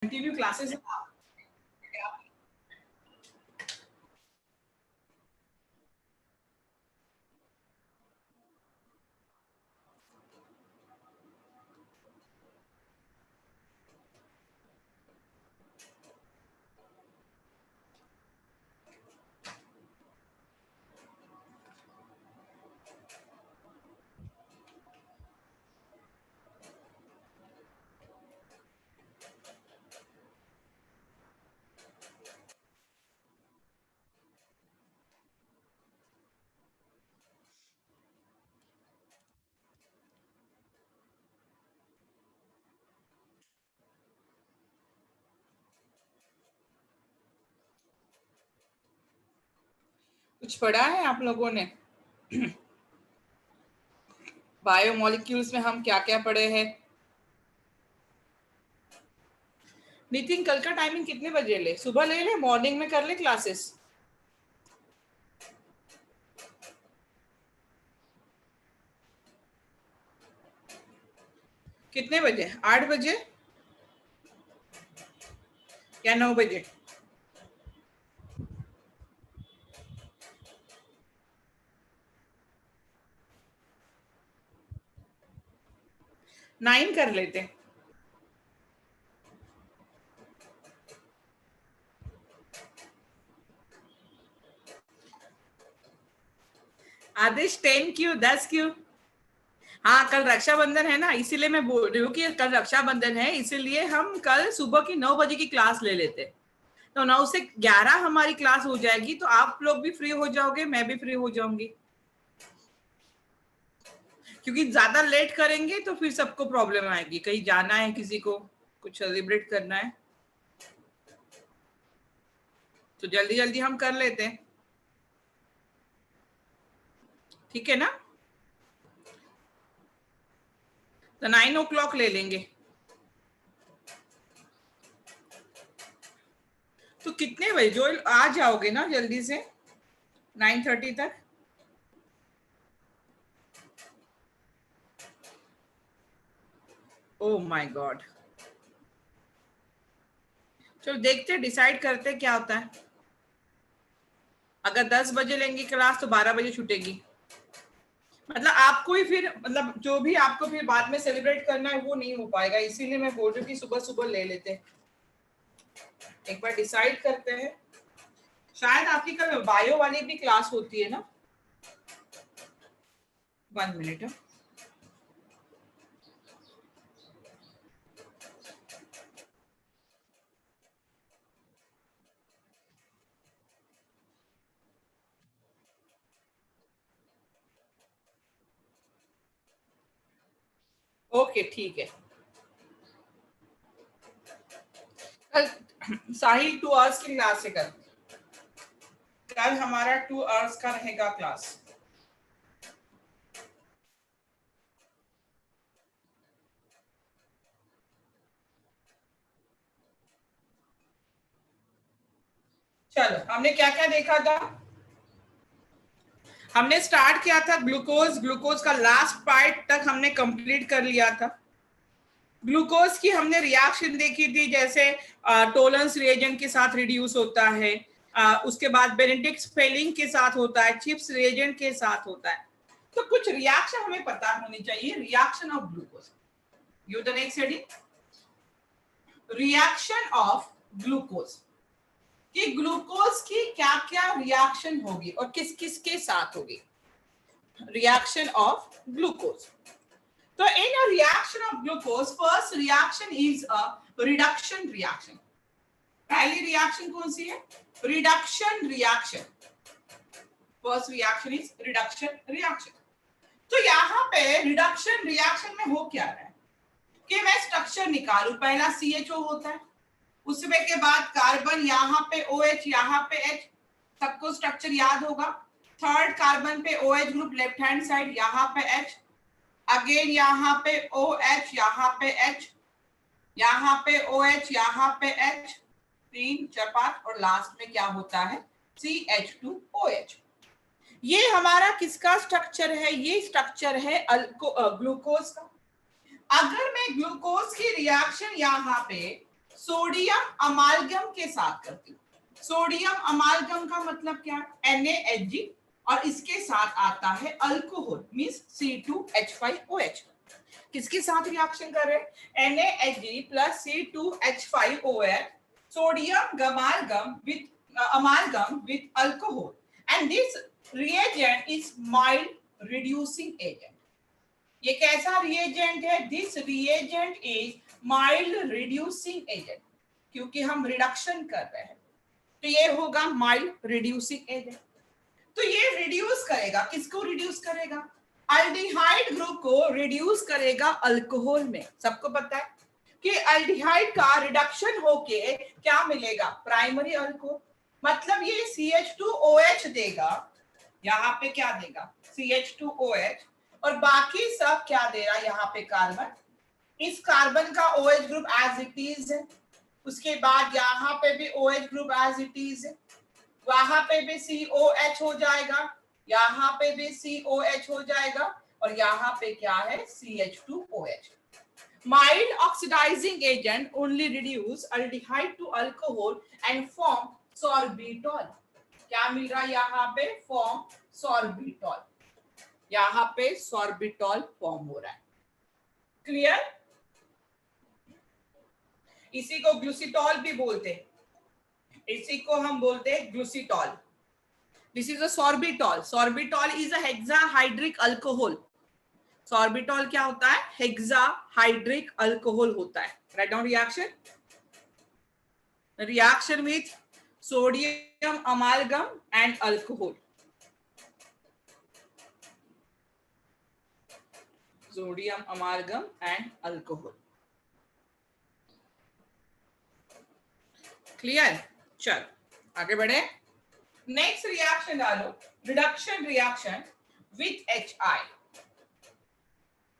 Continue classes कुछ पढ़ा है आप लोगों ने? बायोमोलिक्यूल्स में हम क्या क्या पढ़े हैं? नितिन, कल का टाइमिंग कितने बजे ले? सुबह ले मॉर्निंग में कर ले क्लासेस? कितने बजे? 8 बजे या 9 बजे? नाइन कर लेते। आदेश 10 क्यों, 10 क्यों? हाँ, कल रक्षाबंधन है ना, इसीलिए मैं बोल रही हूँ कि कल रक्षाबंधन है, इसीलिए हम कल सुबह की 9 बजे की क्लास ले लेते। तो 9 से 11 हमारी क्लास हो जाएगी, तो आप लोग भी फ्री हो जाओगे, मैं भी फ्री हो जाऊंगी। क्योंकि ज्यादा लेट करेंगे तो फिर सबको प्रॉब्लम आएगी, कहीं जाना है, किसी को कुछ सेलिब्रेट करना है, तो जल्दी जल्दी हम कर लेते हैं, ठीक है ना? तो 9 o'clock ले लेंगे। तो कितने बजे जो आ जाओगे ना जल्दी से 9:30 तक? ओह माय गॉड, चलो देखते, डिसाइड करते क्या होता है। अगर 10 बजे लेंगे क्लास तो 12 बजे छूटेगी, मतलब आपको ही फिर, मतलब जो भी आपको फिर बाद में सेलिब्रेट करना है वो नहीं हो पाएगा, इसीलिए मैं बोल रही हूँ कि सुबह सुबह ले लेते हैं। एक बार डिसाइड करते हैं। शायद आपकी कल बायो वाली भी क्लास होती है ना? 1 मिनट। ओके ठीक है। कल साहिल 2 आवर्स की क्लास है कल। कल हमारा 2 आवर्स का रहेगा क्लास। चलो, हमने क्या क्या देखा था? हमने स्टार्ट किया था ग्लूकोज, ग्लूकोज का लास्ट पार्ट तक हमने कंप्लीट कर लिया था। ग्लूकोज की हमने रिएक्शन देखी थी, जैसे टोलेंस रिएजेंट के साथ रिड्यूस होता है, उसके बाद बेनेडिक्ट स्पेलिंग के साथ होता है, चिप्स रिएजेंट के साथ होता है। तो कुछ रिएक्शन हमें पता होनी चाहिए, reaction of glucose. You the next heading, reaction of glucose, कि ग्लूकोज की क्या क्या रिएक्शन होगी और किस किस के साथ होगी। Reaction of glucose, so in a reaction of glucose, first reaction is a reduction reaction. पहली रिएक्शन कौन सी है? Reduction reaction. First reaction is reduction reaction. तो यहाँ पे रिडक्शन रिएक्शन में हो क्या रहा है कि मैं स्ट्रक्चर निकालू, पहला CHO होता है, उसमें के बाद कार्बन, यहाँ पे OH, यहाँ पे H, सबको स्ट्रक्चर याद होगा। थर्ड कार्बन पे OH group left hand side, यहाँ पे H, अगेन यहाँ पे OH, यहाँ पे H, यहाँ पे OH, यहाँ पे H, 3 4 5, और लास्ट में क्या होता है? CH2OH। ये हमारा किसका स्ट्रक्चर है? ये स्ट्रक्चर है ग्लूकोज का। अगर मैं ग्लूकोज की रिएक्शन यहाँ पे सोडियम अमालगम के साथ करती हूँ। सोडियम अमालगम का मतलब क्या है? NaHG, और इसके साथ आता है अल्कोहल मींस C2H5OH। किसके साथ रिएक्शन कर रहे हैं? NaHG plus C2H5OH, sodium amalgam with alcohol, and this reagent is mild reducing agent. ये कैसा रिएजेंट है? This reagent is mild reducing agent, क्योंकि हम रिडक्शन कर रहे हैं तो ये होगा माइल्ड रिड्यूसिंग एजेंट। तो ये रिड्यूस करेगा, किसको रिड्यूस करेगा? अल्डिहाइड ग्रुप को रिड्यूस करेगा अल्कोहल में। सबको पता है कि अल्डिहाइड का रिडक्शन होके क्या मिलेगा? Primary alcohol. मतलब ये CH2OH देगा, यहाँ पे क्या देगा? CH2OH, और बाकी सब क्या दे रहा है? यहाँ पे कार्बन। इस कार्बन का OH group as it is है, उसके बाद यहाँ पे भी OH group as it is है, वहां पे भी COH हो जाएगा, यहाँ पे भी COH हो जाएगा, और यहाँ पे क्या है? CH2OH। Mild oxidizing agent only reduce aldehyde to alcohol and form sorbitol. क्या मिल रहा है यहाँ पे? Form sorbitol। यहाँ पे sorbitol फॉर्म हो रहा है। क्लियर? इसी को ग्लूसिटॉल भी बोलते हैं, इसी को हम बोलते हैं ग्लूसिटॉल। This is a sorbitol. Sorbitol is a hexahydric alcohol. Sorbitol क्या होता है? हेक्साहाइड्रिक अल्कोहल होता है। Write down reaction. Reaction with sodium अमालगम and alcohol. Sodium अमालगम and alcohol. Clear? चल आगे बढ़े। नेक्स्ट रिएक्शन डालो, रिडक्शन रिएक्शन विथ HI।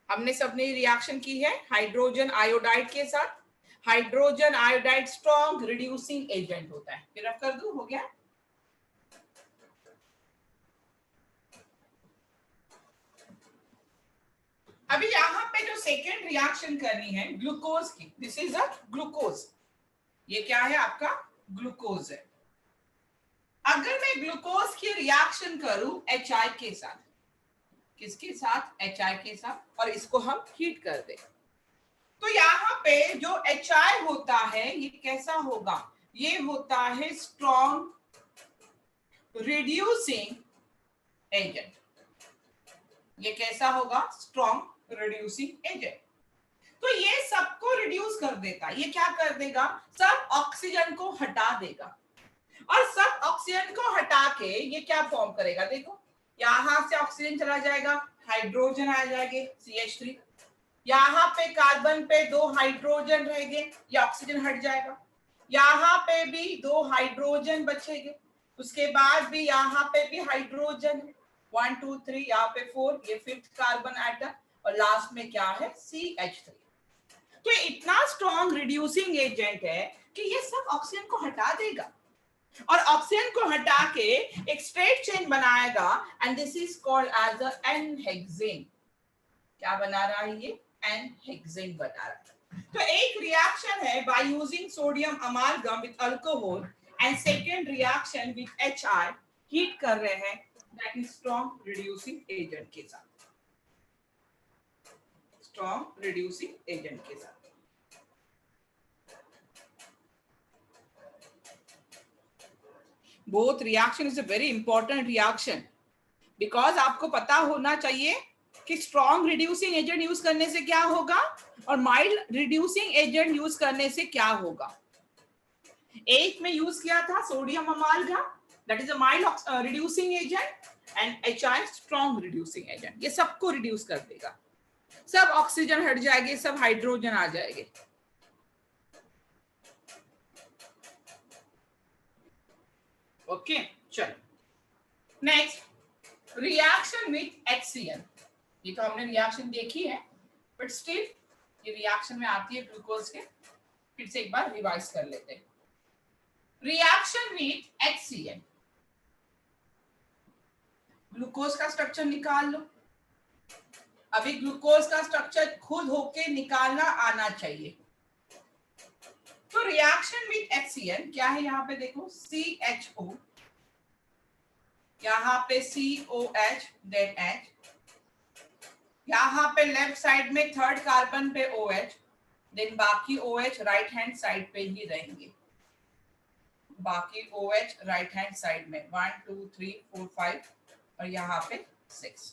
हमने सबने रिएक्शन की है हाइड्रोजन आयोडाइड के साथ। Hydrogen iodide strong reducing agent होता है। फिर रख कर दूं, हो गया। अभी यहाँ पे जो सेकेंड रिएक्शन करनी है ग्लूकोज की, दिस इज अ ग्लूकोज। ये क्या है? आपका ग्लूकोज है। अगर मैं ग्लूकोज की रिएक्शन करूं HI के साथ, किसके साथ? HI के साथ, और इसको हम हीट कर दें, तो यहाँ पे जो HI होता है ये कैसा होगा? ये होता है स्ट्रॉन्ग रिड्यूसिंग एजेंट। ये कैसा होगा? Strong reducing agent. तो ये सबको रिड्यूस कर देता है। ये क्या कर देगा? सब ऑक्सीजन को हटा देगा, और सब ऑक्सीजन को हटा के ये क्या फॉर्म करेगा? देखो, यहां से ऑक्सीजन चला जाएगा, हाइड्रोजन आ जाएंगे CH3, यहाँ पे कार्बन पे 2 हाइड्रोजन रहेंगे, ये ऑक्सीजन हट जाएगा, यहाँ पे भी 2 हाइड्रोजन बचेंगे, उसके बाद भी यहाँ पे भी हाइड्रोजन 1 2 3, यहाँ पे 4, ये 5th कार्बन एटम, और लास्ट में क्या है? CH3। तो ये इतना स्ट्रॉन्ग रिड्यूसिंग एजेंट है कि ये सब ऑक्सीजन को हटा देगा, और ऑक्सीजन को हटा के एक स्ट्रेट चेन बनाएगा, and this is called as a n hexane. क्या बना रहा है ये? N-हेक्सेन बना रहा है। तो एक रिएक्शन है by using sodium अमालगम with alcohol, and second reaction with HI, heat कर रहे हैं, that is strong reducing agent के साथ। स्ट्रॉन्ग रिड्यूसिंग एजेंट के साथ। Both reaction is a very important reaction, because आपको पता होना चाहिए कि स्ट्रॉन्ग रिड्यूसिंग एजेंट यूज करने से क्या होगा और माइल्ड रिड्यूसिंग एजेंट यूज करने से क्या होगा। एक में यूज किया था sodium अमालगम, that is a mild reducing agent, and HI strong reducing agent. ये सबको रिड्यूस कर देगा, सब ऑक्सीजन हट जाएंगे, सब हाइड्रोजन आ जाएंगे। ओके चलो नेक्स्ट रिएक्शन विथ HCl। ये तो हमने रिएक्शन देखी है, बट स्टिल ये रिएक्शन में आती है ग्लूकोज के, फिर से एक बार रिवाइज कर लेते हैं। रिएक्शन विथ HCl, ग्लूकोज का स्ट्रक्चर निकाल लो। अभी ग्लूकोज का स्ट्रक्चर खुद होके निकालना आना चाहिए। तो रिएक्शन विथ HCl क्या है यहाँ पे देखो, CHO, यहाँ पे COH, देन H, यहाँ पे लेफ्ट साइड में थर्ड कार्बन पे OH, देन बाकी OH राइट हैंड साइड पे ही रहेंगे, बाकी OH राइट हैंड साइड में 1 2 3 4 5 और यहाँ पे 6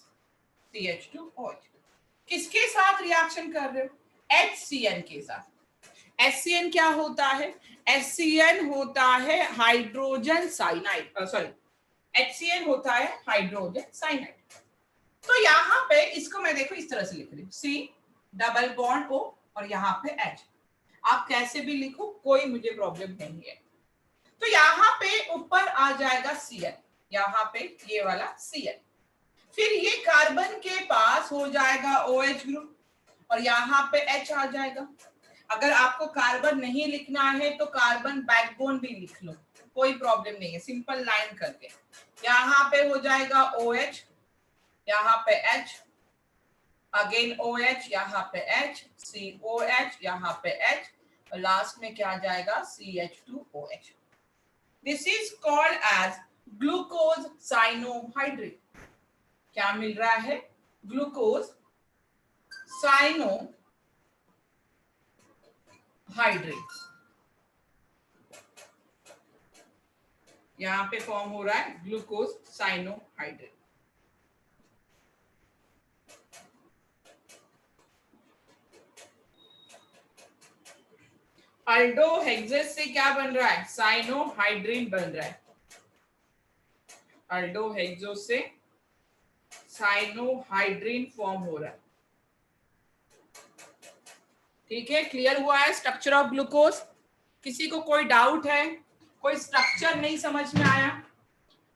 CH2OH। किसके साथ रिएक्शन कर रहे हो? HCN के साथ। HCN क्या होता है? HCN होता है हाइड्रोजन साइनाइड, सॉरी, HCN होता है हाइड्रोजन साइनाइड। तो यहाँ पे इसको मैं देखो इस तरह से लिख रही हूँ, C डबल बॉन्ड O और यहाँ पे H। आप कैसे भी लिखो, कोई मुझे प्रॉब्लम नहीं है। तो यहाँ पे ऊपर आ जाएगा Cl, यहाँ पे ये वाला Cl, फिर ये कार्बन के पास हो जाएगा OH ग्रुप और यहाँ पे H आ जाएगा। अगर आपको कार्बन नहीं लिखना है तो कार्बन बैकबोन भी लिख लो, कोई प्रॉब्लम नहीं है, सिंपल लाइन करके। यहाँ पे हो जाएगा OH, यहाँ पे H, अगेन OH, यहाँ पे H, COH, यहाँ पे H और लास्ट में क्या जाएगा, CH2OH। This is called as glucose cyanohydrin. क्या मिल रहा है? Glucose cyanohydrin. यहां पे फॉर्म हो रहा है ग्लूकोज साइनोहाइड्रेट। अल्डोहेक्सेस से क्या बन रहा है? साइनोहाइड्रिन बन रहा है। अल्डोहेक्सो से साइनोहाइड्रिन फॉर्म हो रहा है। ठीक है, क्लियर हुआ है स्ट्रक्चर ऑफ ग्लूकोज? किसी को कोई डाउट है? कोई स्ट्रक्चर नहीं समझ में आया?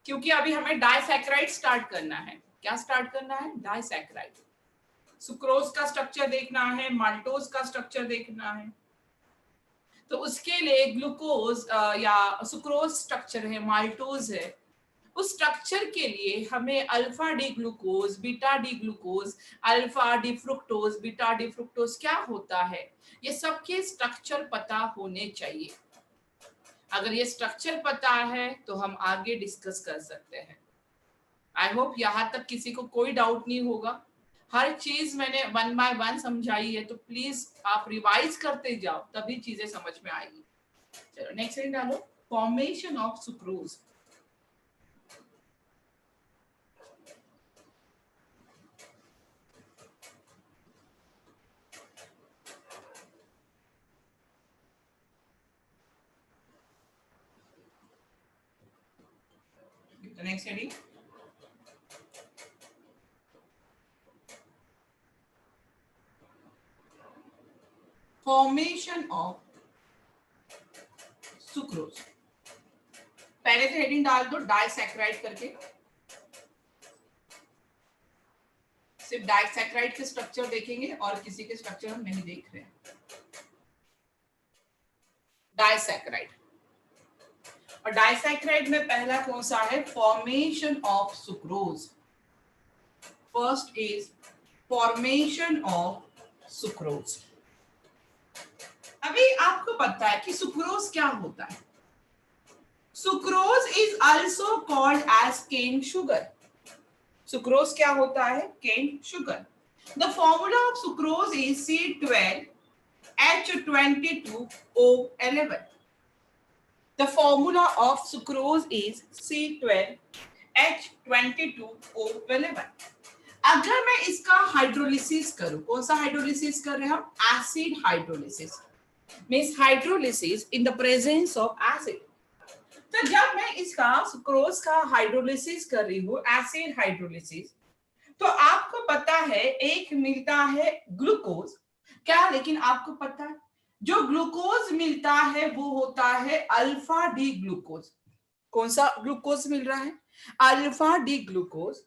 क्योंकि अभी हमें डाइसैकेराइड स्टार्ट करना है। क्या स्टार्ट करना है? डाइसैकेराइड। सुक्रोज का स्ट्रक्चर देखना है, माल्टोज का स्ट्रक्चर देखना है। तो उसके लिए ग्लूकोज या सुक्रोज स्ट्रक्चर है, माल्टोज है, उस स्ट्रक्चर के लिए हमें alpha D glucose, beta D glucose, alpha D fructose, beta D fructose क्या होता है, ये सबके स्ट्रक्चर पता होने चाहिए। अगर ये स्ट्रक्चर पता है तो हम आगे डिस्कस कर सकते हैं। आई होप यहाँ तक किसी को कोई डाउट नहीं होगा। हर चीज मैंने 1 बाय 1 समझाई है, तो प्लीज आप रिवाइज करते जाओ, तभी चीजें समझ में आएगी। चलो नेक्स्ट लाइन डालो, formation of sucrose. The next heading, formation of sucrose. पहले तो हेडिंग डाल दो डाइसैकेराइड करके, सिर्फ डाइसैकेराइड के स्ट्रक्चर देखेंगे और किसी के स्ट्रक्चर हम नहीं देख रहे हैं। डाइसैकेराइड, और डाइसैकेराइड में पहला कौन सा है? Formation of sucrose. First is formation of sucrose. अभी आपको पता है कि सुक्रोज क्या होता है? Sucrose is also called as cane sugar. Sucrose क्या होता है? Cane sugar. The formula of sucrose is C12H22O11. The formula of sucrose is C12H22O11. अगर मैं इसका हाइड्रोलिसिस करूं, कौन सा हाइड्रोलिसिस कर रहे हैं हम? Acid hydrolysis, means hydrolysis in the presence of acid. तो जब मैं इसका सुक्रोज का हाइड्रोलिसिस कर रही हूँ, एसिड हाइड्रोलिसिस, तो आपको पता है एक मिलता है ग्लूकोज क्या, लेकिन आपको पता है जो ग्लूकोज मिलता है वो होता है अल्फा डी ग्लूकोज। कौन सा ग्लूकोज मिल रहा है? Alpha D glucose.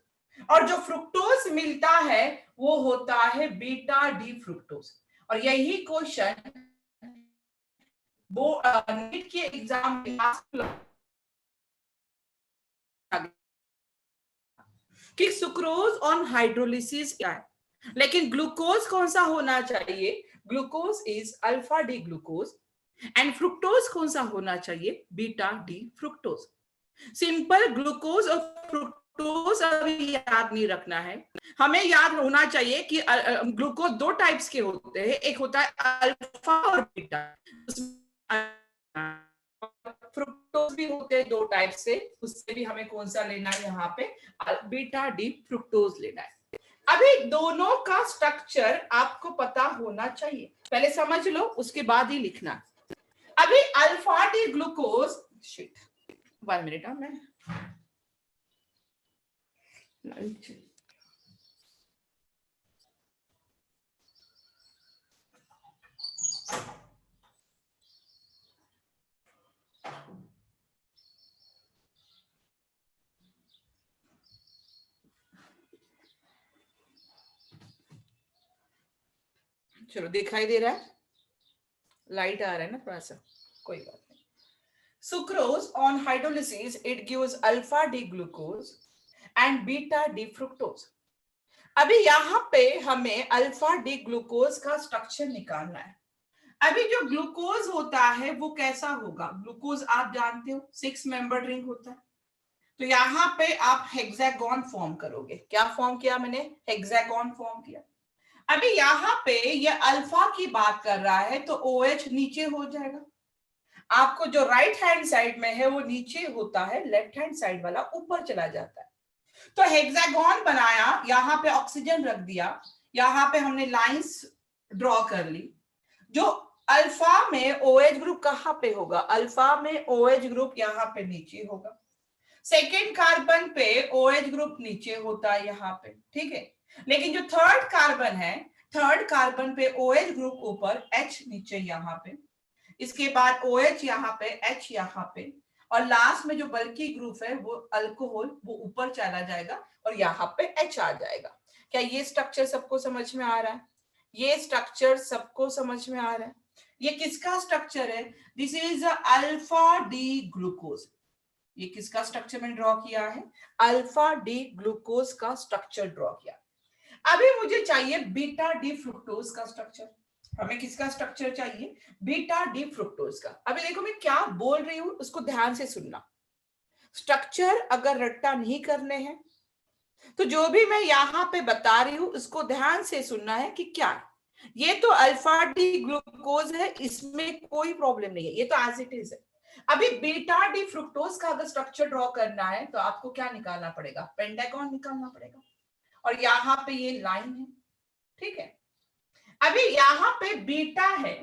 और जो फ्रुक्टोज मिलता है वो होता है बीटा डी फ्रुक्टोज। और यही क्वेश्चन वो नीट के एग्जाम में कि सुक्रोज ऑन हाइड्रोलिसिस क्या है, लेकिन ग्लूकोज कौन सा होना चाहिए? Glucose is alpha D glucose and fructose कौन सा होना चाहिए? Beta D fructose. Simple glucose और फ्रुक्टोज अभी याद नहीं रखना है, हमें याद होना चाहिए कि ग्लूकोज दो टाइप्स के होते हैं, एक होता है अल्फा और बीटा, फ्रुक्टोज भी होते हैं दो टाइप से, उससे भी हमें कौन सा लेना है यहाँ पे? बीटा डी फ्रुक्टोज लेना है। अभी दोनों का स्ट्रक्चर आपको पता होना चाहिए, पहले समझ लो उसके बाद ही लिखना। अभी alpha D glucose, shit 1 minute, मैं चलो दिखाई दे रहा है, लाइट आ रहा है ना थोड़ा सा, कोई बात नहीं। Sucrose on hydrolysis it gives alpha D glucose and beta D fructose. अभी यहाँ पे हमें अल्फा डी ग्लूकोज का स्ट्रक्चर निकालना है। अभी जो ग्लूकोज होता है वो कैसा होगा? ग्लूकोज आप जानते हो 6 मेंबर रिंग होता है, तो यहाँ पे आप हेक्सागोन फॉर्म करोगे। क्या फॉर्म किया मैंने? हेक्सागोन फॉर्म किया। अभी यहाँ पे ये अल्फा की बात कर रहा है तो OH नीचे हो जाएगा, आपको जो राइट हैंड साइड में है वो नीचे होता है, लेफ्ट हैंड साइड वाला ऊपर चला जाता है। तो हेक्सागोन बनाया, यहाँ पे ऑक्सीजन रख दिया, यहाँ पे हमने लाइंस ड्रॉ कर ली। जो अल्फा में OH ग्रुप कहाँ पे होगा? अल्फा में OH ग्रुप यहाँ पे नीचे होगा, सेकेंड कार्बन पे OH ग्रुप नीचे होता है यहाँ पे, ठीक है। लेकिन जो थर्ड कार्बन है, थर्ड कार्बन पे OH ग्रुप ऊपर, H नीचे यहाँ पे, इसके बाद OH यहाँ पे, H यहाँ पे, और लास्ट में जो बल्कि ग्रुप है वो अल्कोहल, वो ऊपर चला जाएगा और यहाँ पे H आ जाएगा। क्या ये स्ट्रक्चर सबको समझ में आ रहा है? ये स्ट्रक्चर सबको समझ में आ रहा है? ये किसका स्ट्रक्चर है? This is alpha D glucose. ये किसका स्ट्रक्चर मैंने ड्रॉ किया है? अल्फा डी ग्लूकोज का स्ट्रक्चर ड्रॉ किया। अभी मुझे चाहिए बीटा डी फ्रुक्टोज का स्ट्रक्चर। हमें किसका स्ट्रक्चर चाहिए? बीटा डी फ्रुक्टोज का। अभी देखो मैं क्या बोल रही हूं, उसको ध्यान से सुनना। स्ट्रक्चर अगर रट्टा नहीं करने हैं तो जो भी मैं यहाँ पे बता रही हूं उसको ध्यान से सुनना है कि क्या है। ये तो अल्फा डी ग्लूकोज है, इसमें कोई प्रॉब्लम नहीं है, ये तो एज इट इज है। अभी बीटा डी फ्रुक्टोज का अगर स्ट्रक्चर ड्रॉ करना है तो आपको क्या निकालना पड़ेगा? पेंटागन निकालना पड़ेगा, और यहाँ पे ये लाइन है, ठीक है। अभी यहाँ पे बीटा है,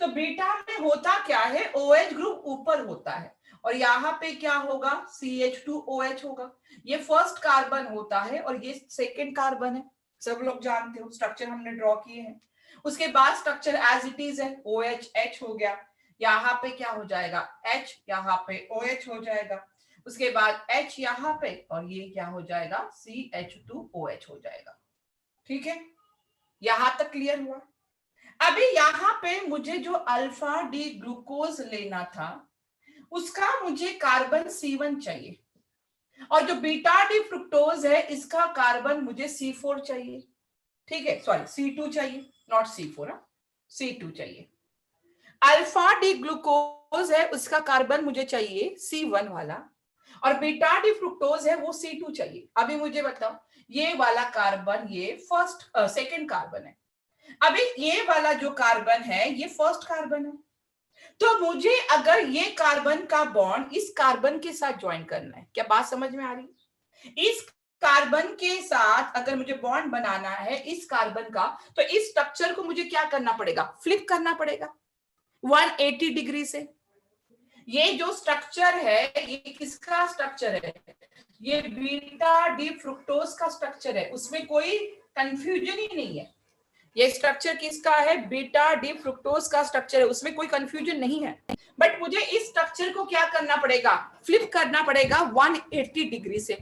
तो बीटा में होता क्या है? OH ग्रुप ऊपर होता है, और यहाँ पे क्या होगा? CH2OH होगा। ये फर्स्ट कार्बन होता है और ये सेकेंड कार्बन है, सब लोग जानते हो, स्ट्रक्चर हमने ड्रॉ किए हैं। उसके बाद स्ट्रक्चर एज इट इज है, OH हो गया, यहाँ पे क्या हो जाएगा? H, यहाँ पे OH हो जाएगा, उसके बाद H यहाँ पे, और ये क्या हो जाएगा? CH2OH हो जाएगा, ठीक है। यहां तक क्लियर हुआ? अभी यहाँ पे मुझे जो अल्फा डी ग्लूकोज लेना था उसका मुझे कार्बन C1 चाहिए, और जो बीटा डी फ्रुक्टोज है इसका कार्बन मुझे C4 चाहिए, ठीक है, सॉरी C2 चाहिए, नॉट C4, C2 चाहिए। अल्फा डी ग्लूकोज है उसका कार्बन मुझे चाहिए C1 वाला, और बीटा डी फ्रुक्टोज है वो C2 चाहिए। अभी मुझे बताओ, ये वाला कार्बन ये फर्स्ट सेकेंड कार्बन है, अभी ये वाला जो कार्बन है ये फर्स्ट कार्बन है, तो मुझे अगर ये कार्बन का बॉन्ड इस कार्बन के साथ ज्वाइन करना है, क्या बात समझ में आ रही? इस कार्बन के साथ अगर मुझे बॉन्ड बनाना है इस कार्बन का, तो इस स्ट्रक्चर को मुझे क्या करना पड़ेगा? फ्लिप करना पड़ेगा 180 डिग्री से। ये जो स्ट्रक्चर है ये किसका स्ट्रक्चर है? ये बीटा डी फ्रुक्टोज का स्ट्रक्चर है, उसमें कोई कंफ्यूजन ही नहीं है। ये स्ट्रक्चर किसका है? बीटा डी फ्रुक्टोज का स्ट्रक्चर है, उसमें कोई कंफ्यूजन नहीं है। बट मुझे इस स्ट्रक्चर को क्या करना पड़ेगा? फ्लिप करना पड़ेगा 180 डिग्री से।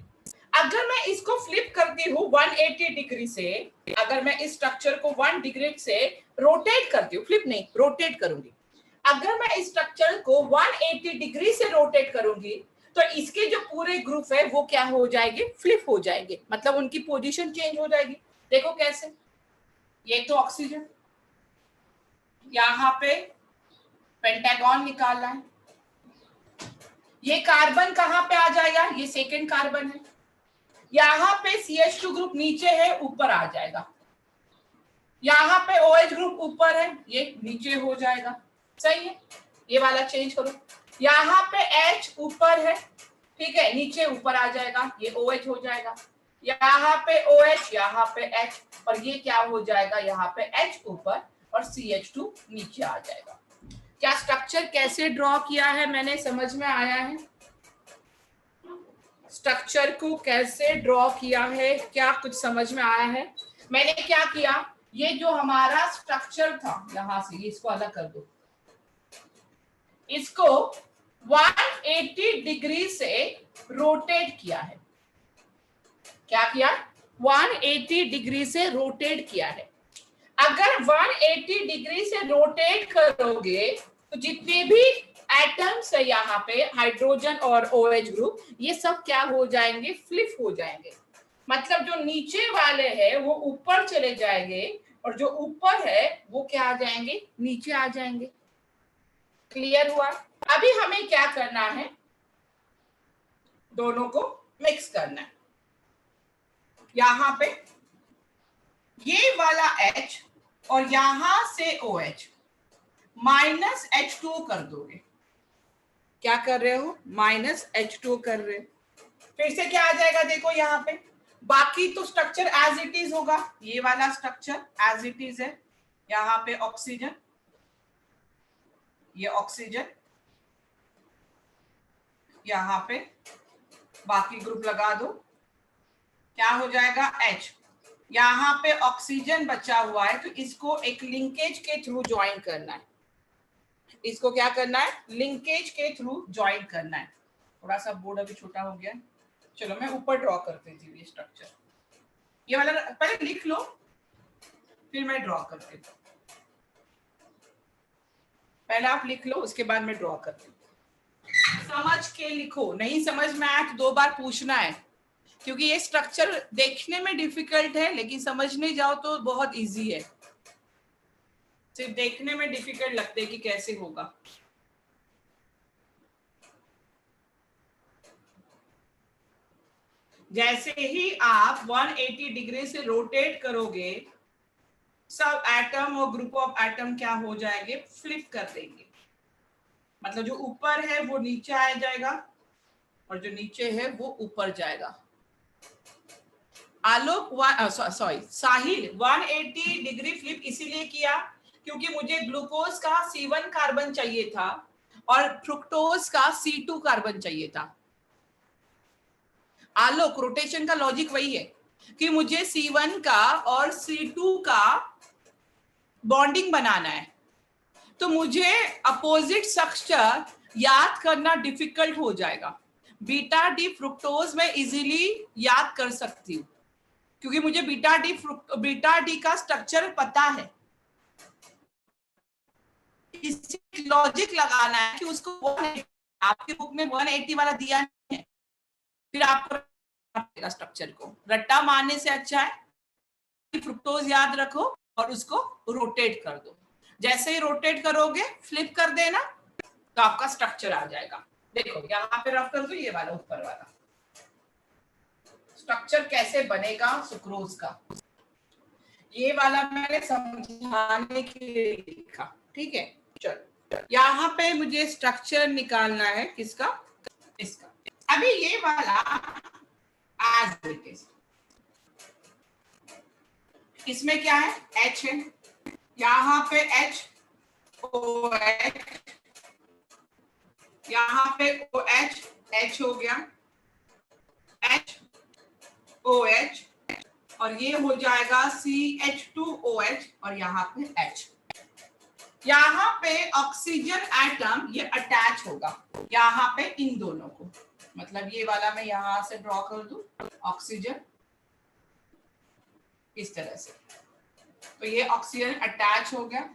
अगर मैं इसको फ्लिप करती हूँ 180 डिग्री से, अगर मैं इस स्ट्रक्चर को 1 डिग्री से रोटेट करती हूँ, फ्लिप नहीं रोटेट करूंगी, अगर मैं इस स्ट्रक्चर को 180 डिग्री से रोटेट करूंगी तो इसके जो पूरे ग्रुप है वो क्या हो जाएंगे? फ्लिप हो जाएंगे, मतलब उनकी पोजीशन चेंज हो जाएगी। देखो कैसे, ये तो ऑक्सीजन, यहाँ पे पेंटागन निकालना है। ये कार्बन कहाँ पे आ जाएगा, ये सेकेंड कार्बन है, यहाँ पे CH2 ग्रुप नीचे है, ऊपर आ जाएगा। यहाँ पे OH ग्रुप ऊपर है, ये नीचे हो जाएगा। सही है, ये वाला चेंज करो। यहाँ पे H ऊपर है, ठीक है, नीचे ऊपर आ जाएगा, ये OH हो जाएगा। यहाँ पे OH, यहाँ पे H, और ये क्या हो जाएगा, यहाँ पे H ऊपर और CH2 नीचे आ जाएगा। क्या स्ट्रक्चर कैसे ड्रॉ किया है मैंने, समझ में आया है? स्ट्रक्चर को कैसे ड्रॉ किया है, क्या कुछ समझ में आया है? मैंने क्या किया, ये जो हमारा स्ट्रक्चर था, यहां से इसको अलग कर दो, इसको 180 डिग्री से रोटेट किया है। क्या किया, 180 डिग्री से रोटेट किया है। अगर 180 डिग्री से रोटेट करोगे तो जितने भी एटम्स है यहाँ पे, हाइड्रोजन और OH ग्रुप, ये सब क्या हो जाएंगे, फ्लिप हो जाएंगे। मतलब जो नीचे वाले हैं वो ऊपर चले जाएंगे और जो ऊपर है वो क्या आ जाएंगे, नीचे आ जाएंगे। क्लियर हुआ? अभी हमें क्या करना है, दोनों को मिक्स करना है। यहां पे ये वाला H और यहां से OH -H2 कर दोगे। क्या कर रहे हो, -H2 कर रहे हो। फिर से क्या आ जाएगा, देखो यहाँ पे, बाकी तो स्ट्रक्चर एज इट इज होगा, ये वाला स्ट्रक्चर एज इट इज है। यहाँ पे ऑक्सीजन, ये ऑक्सीजन, यहाँ पे बाकी ग्रुप लगा दो, क्या हो जाएगा, H। यहाँ पे ऑक्सीजन बचा हुआ है तो इसको एक लिंकेज के थ्रू ज्वाइन करना है। इसको क्या करना है, लिंकेज के थ्रू ज्वाइन करना है। थोड़ा सा बोर्ड अभी छोटा हो गया, चलो मैं ऊपर ड्रॉ करती हूँ ये स्ट्रक्चर। ये वाला पहले लिख लो, फिर मैं ड्रॉ करती हूँ। पहले आप लिख लो, उसके बाद मैं ड्रॉ करती हूँ। समझ के लिखो, नहीं समझ में आया तो 2 बार पूछना है, क्योंकि ये स्ट्रक्चर देखने में डिफिकल्ट है लेकिन समझने जाओ तो बहुत इजी है। सिर्फ देखने में डिफिकल्ट लगते है कि कैसे होगा। जैसे ही आप 180 डिग्री से रोटेट करोगे, सब एटम और ग्रुप ऑफ एटम क्या हो जाएंगे, फ्लिप कर देंगे। मतलब जो ऊपर है वो नीचे आ जाएगा और जो नीचे है वो ऊपर जाएगा। आलोक सॉरी साहिल 180 डिग्री फ्लिप इसीलिए किया क्योंकि मुझे ग्लूकोज का C1 कार्बन चाहिए था और फ्रुक्टोज का C2 कार्बन चाहिए था। आलोक, रोटेशन का लॉजिक वही है कि मुझे C1 का और C2 का बॉन्डिंग बनाना है, तो मुझे अपोजिट स्ट्रक्चर याद करना डिफिकल्ट हो जाएगा। बीटा डी फ्रुक्टोज में इजीली याद कर सकती हूँ क्योंकि मुझे बीटा डी का स्ट्रक्चर पता है। इसी लॉजिक लगाना है कि उसको 180, आपके बुक में 180 वाला दिया नहीं है, फिर आपको स्ट्रक्चर को रट्टा मारने से अच्छा है कि फ्रुक्टोज याद रखो और उसको रोटेट कर दो। जैसे ही रोटेट करोगे, फ्लिप कर देना, तो आपका स्ट्रक्चर आ जाएगा। देखो यहाँ पे रफ कर दो, ये वाला ऊपर वाला स्ट्रक्चर कैसे बनेगा सुक्रोज का, ये वाला मैंने समझाने के लिए लिखा। ठीक है, चलो यहाँ पे मुझे स्ट्रक्चर निकालना है किसका, इसका। अभी ये वाला एज इट इज, इसमें क्या है, H है, यहाँ पे H OH, यहाँ पे OH, H हो गया, H OH, और ये हो जाएगा CH2OH और यहाँ पे H। यहाँ पे ऑक्सीजन एटम ये अटैच होगा यहाँ पे इन दोनों को, मतलब ये वाला मैं यहाँ से ड्रॉ कर दूं, ऑक्सीजन इस तरह से, तो ये ऑक्सीजन अटैच हो गया।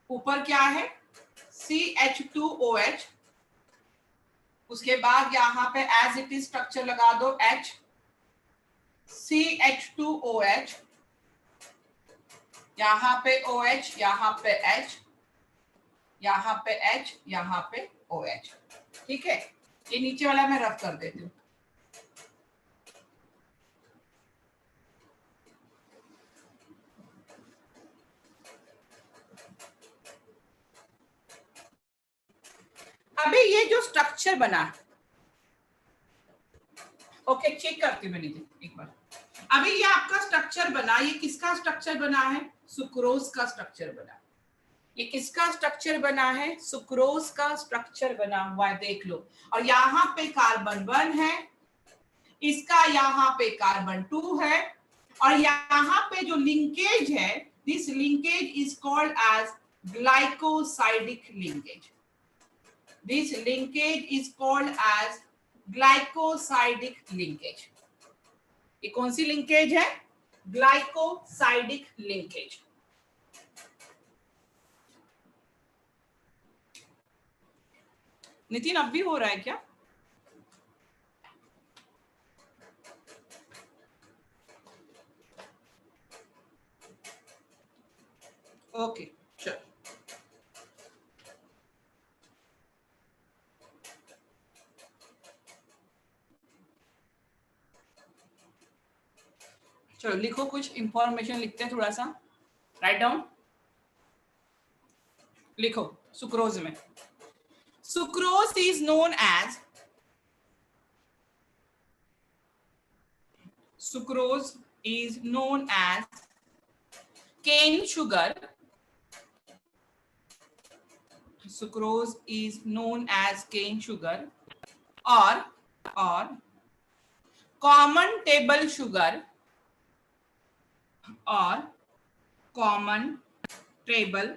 ऊपर क्या है, CH2OH, उसके बाद यहाँ पे एज इट इज स्ट्रक्चर लगा दो, H CH2OH, यहाँ पे OH, यहाँ पे H, यहाँ पे H, यहाँ पे OH। ठीक है, ये नीचे वाला मैं रफ कर देती हूँ। अभी ये जो स्ट्रक्चर बना, ओके चेक करती हूँ मैं नीचे एक बार। अभी ये आपका स्ट्रक्चर बना, ये किसका स्ट्रक्चर बना है? सुक्रोज का स्ट्रक्चर बना। ये किसका स्ट्रक्चर बना है? सुक्रोज का स्ट्रक्चर बना हुआ है, देख लो। और यहाँ पे कार्बन 1 है, इसका यहाँ पे कार्बन 2 है, और यहाँ पे जो लिंकेज है, this linkage is called as glycosidic linkage. This linkage is called as glycosidic linkage. ये कौन सी लिंकेज है? Glycosidic linkage. नितिन अब भी हो रहा है क्या? ओके चलो, चलो लिखो, कुछ इंफॉर्मेशन लिखते हैं, थोड़ा सा राइट डाउन लिखो। सुक्रोज में, sucrose is known as, sucrose is known as cane sugar. Sucrose is known as cane sugar or common table sugar or common table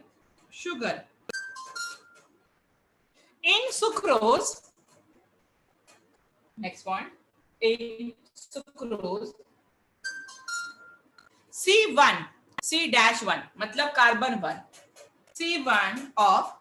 sugar. In sucrose, next point, in sucrose C1, C-1 मतलब carbon 1, C1 of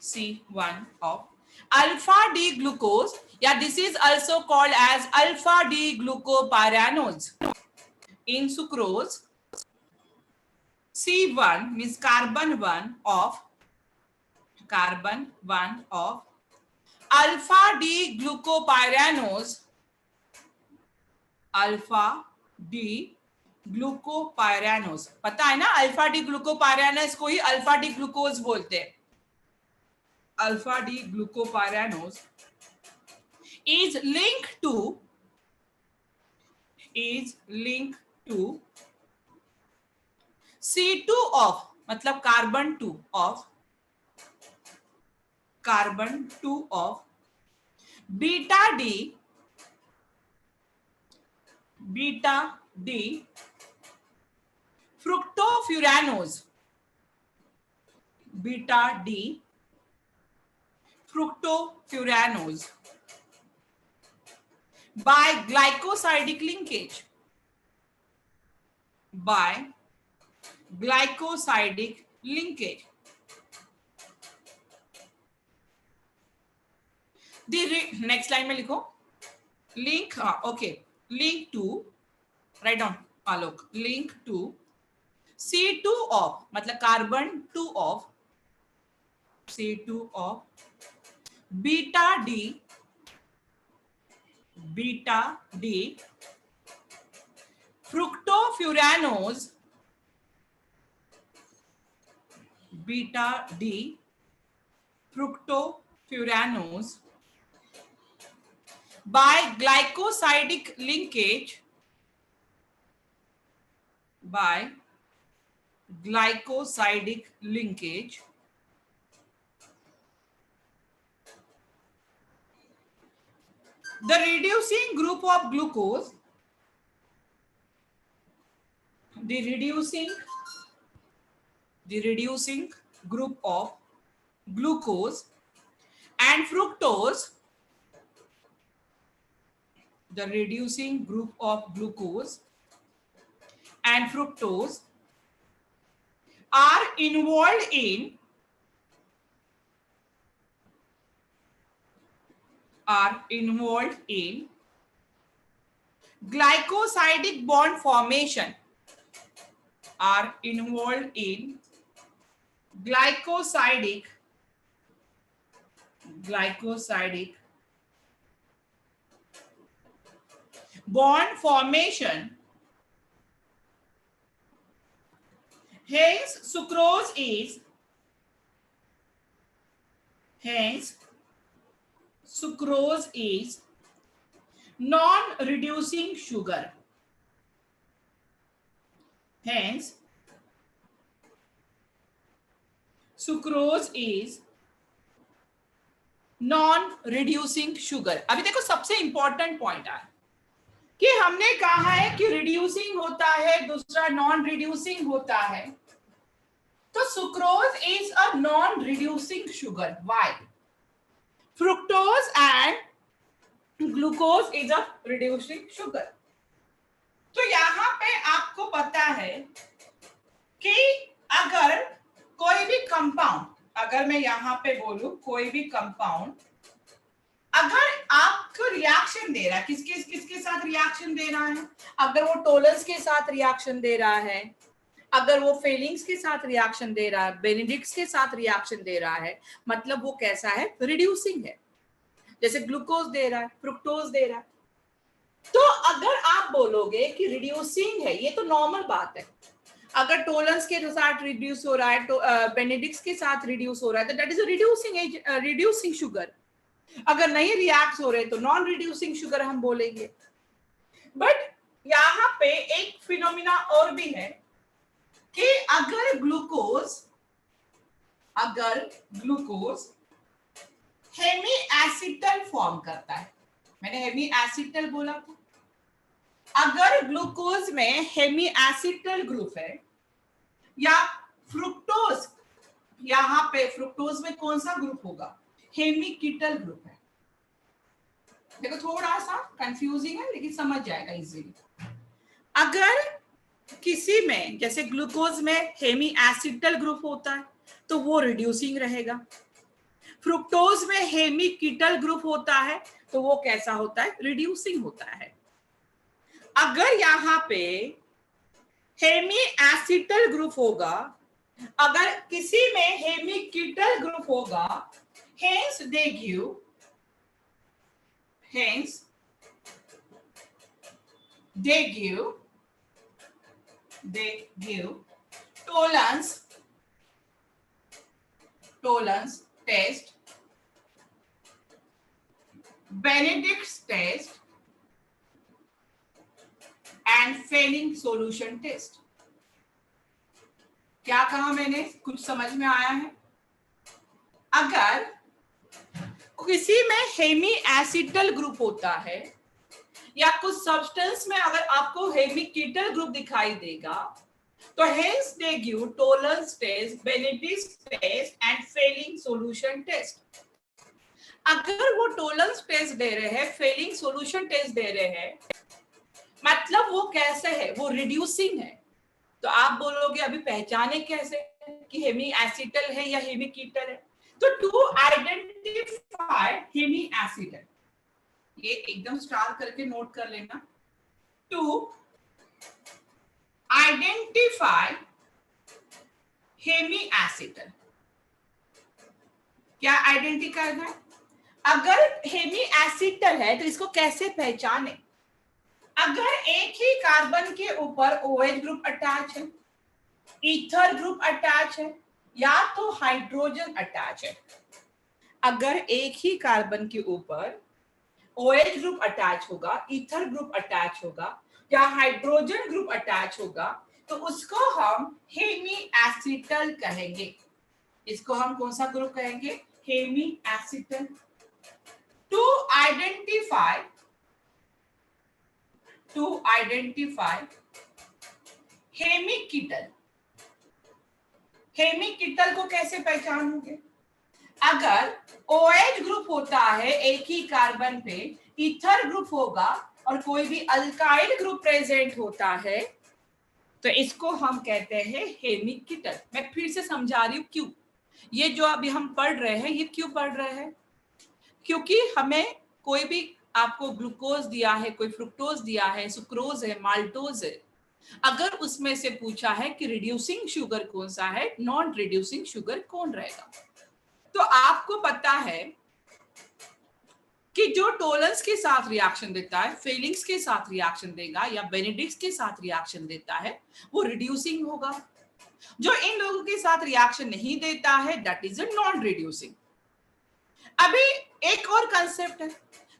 C1 of alpha D glucose, yeah, this is also called as alpha D glucopyranose. In sucrose, C1 means carbon 1 of alpha D glucopyranose, alpha D glucopyranose. पता है ना, alpha D glucopyranose को ही alpha D glucose बोलते हैं। Alpha D glucopyranose is linked to C2 of मतलब carbon 2 of beta D fructofuranose, beta D fructofuranose by glycosidic linkage, next line में लिखो link, okay, link to, right down Alok, link to C2 of मतलब carbon 2 of C2 of beta D fructofuranose, beta D fructofuranose by glycosidic linkage, the reducing group of glucose, the reducing group of glucose and fructose, the reducing group of glucose and fructose are involved in glycosidic bond formation are involved in glycosidic bond formation. Hence sucrose is non-reducing sugar. Hence sucrose is non reducing sugar. अभी देखो सबसे important point है कि हमने कहा है कि reducing होता है, दूसरा नॉन रिड्यूसिंग होता है. तो sucrose is a non reducing sugar. Why? Fructose and glucose is a reducing sugar. तो यहां पे आपको पता है कि अगर कोई भी कंपाउंड, अगर मैं यहां पे बोलूं कोई भी कंपाउंड अगर आपको रिएक्शन दे रहा है, किसके साथ रिएक्शन दे रहा है? अगर वो टोलर्स के साथ रिएक्शन दे रहा है, अगर वो फेलिंग्स के साथ रिएक्शन दे रहा है, बेनेडिक्ट्स के साथ रिएक्शन दे रहा है, मतलब वो कैसा है? रिड्यूसिंग है. जैसे ग्लूकोज दे रहा है, फ्रुक्टोज दे रहा है. तो अगर आप बोलोगे कि रिड्यूसिंग है, ये तो नॉर्मल बात है. अगर टोलेंस के साथ रिड्यूस हो रहा है, तो बेनेडिक्ट्स के साथ रिड्यूस हो रहा है, तो that is a reducing sugar. अगर नहीं रिएक्ट हो रहे तो नॉन रिड्यूसिंग शुगर हम बोलेंगे. बट यहाँ पे एक फिनोमिना और भी है कि अगर ग्लूकोज हेमी एसिटल फॉर्म करता है, मैंने हेमी एसिटल बोला था. अगर ग्लूकोज में हेमी एसिटल ग्रुप है या फ्रुक्टोज, यहां पे फ्रुक्टोज में कौन सा ग्रुप होगा? हेमी कीटल ग्रुप है. देखो थोड़ा सा कंफ्यूजिंग है लेकिन समझ जाएगा इजीली. अगर किसी में जैसे ग्लूकोज में हेमी एसिटल ग्रुप होता है तो वो रिड्यूसिंग रहेगा. फ्रुक्टोज में हेमी कीटल ग्रुप होता है तो वो कैसा होता है? रिड्यूसिंग होता है. अगर यहाँ पे हेमी एसिटल ग्रुप होगा, अगर किसी में हेमी कीटल ग्रुप होगा, hence they give tolerance test, Benedict's test and failing solution test. क्या कहा मैंने? कुछ समझ में आया है? अगर किसी में हेमी एसिटल ग्रुप होता है या कुछ सब्सटेंस में अगर आपको हेमी कीटल ग्रुप दिखाई देगा तो hence they give tolerance test, Benedict's test and failing solution test. अगर वो टोलेंस टेस्ट दे रहे हैं, फेलिंग सॉल्यूशन टेस्ट दे रहे हैं, मतलब वो कैसे है? वो रिड्यूसिंग है. तो आप बोलोगे अभी पहचाने कैसे कि हेमी एसिटल है या हेमी कीटल है? तो टू आइडेंटिफाई हेमी एसिटल, ये एकदम स्टार करके नोट कर लेना. टू आइडेंटिफाई हेमी एसिटल, क्या आइडेंटिफाई करना है? अगर हेमी एसिटल है तो इसको कैसे पहचाने? अगर एक ही कार्बन के ऊपर OH ग्रुप अटैच है, ईथर ग्रुप अटैच है या तो हाइड्रोजन अटैच है. अगर एक ही कार्बन के ऊपर OH ग्रुप अटैच होगा, ईथर ग्रुप अटैच होगा या हाइड्रोजन ग्रुप अटैच होगा तो उसको हम हेमी एसिटल कहेंगे. इसको हम कौन सा ग्रुप कहेंगे? Hemi acetal. To identify hemi ketal, hemi ketal को कैसे पहचानोगे? अगर OH ग्रुप होता है एक ही कार्बन पे, ईथर ग्रुप होगा और कोई भी अल्काइल ग्रुप प्रेजेंट होता है तो इसको हम कहते हैं हेमी कीटल. मैं फिर से समझा रही हूं क्यों. ये जो अभी हम पढ़ रहे हैं ये क्यों पढ़ रहे हैं? क्योंकि हमें कोई भी आपको ग्लूकोज दिया है, कोई फ्रुक्टोज दिया है, सुक्रोज है, माल्टोज है, अगर उसमें से पूछा है कि रिड्यूसिंग शुगर कौन सा है, नॉन रिड्यूसिंग शुगर कौन रहेगा, तो आपको पता है कि जो टोलेंस के साथ रिएक्शन देता है, फेलिंग्स के साथ रिएक्शन देगा या बेनेडिक्ट्स के साथ रिएक्शन देता है, वो रिड्यूसिंग होगा। जो इन लोगों के साथ रिएक्शन नहीं देता है, that is a non reducing. अभी एक और कंसेप्ट है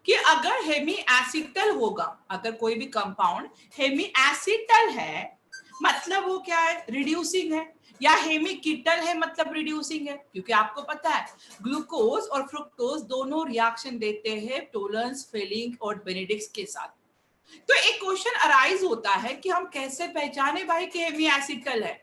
कि अगर हेमी एसिटल होगा, अगर कोई भी कंपाउंड हेमी एसिटल है, मतलब वो क्या है, रिड्यूसिंग है, या हेमी कीटल है मतलब रिड्यूसिंग है, क्योंकि आपको पता है ग्लूकोज और फ्रुक्टोज दोनों रिएक्शन देते हैं टोलेंस, फेलिंग और बेनेडिक्ट्स के साथ। तो एक क्वेश्चन अराइज होता है कि हम कैसे पहचाने भाई कि हेमी एसिटल है।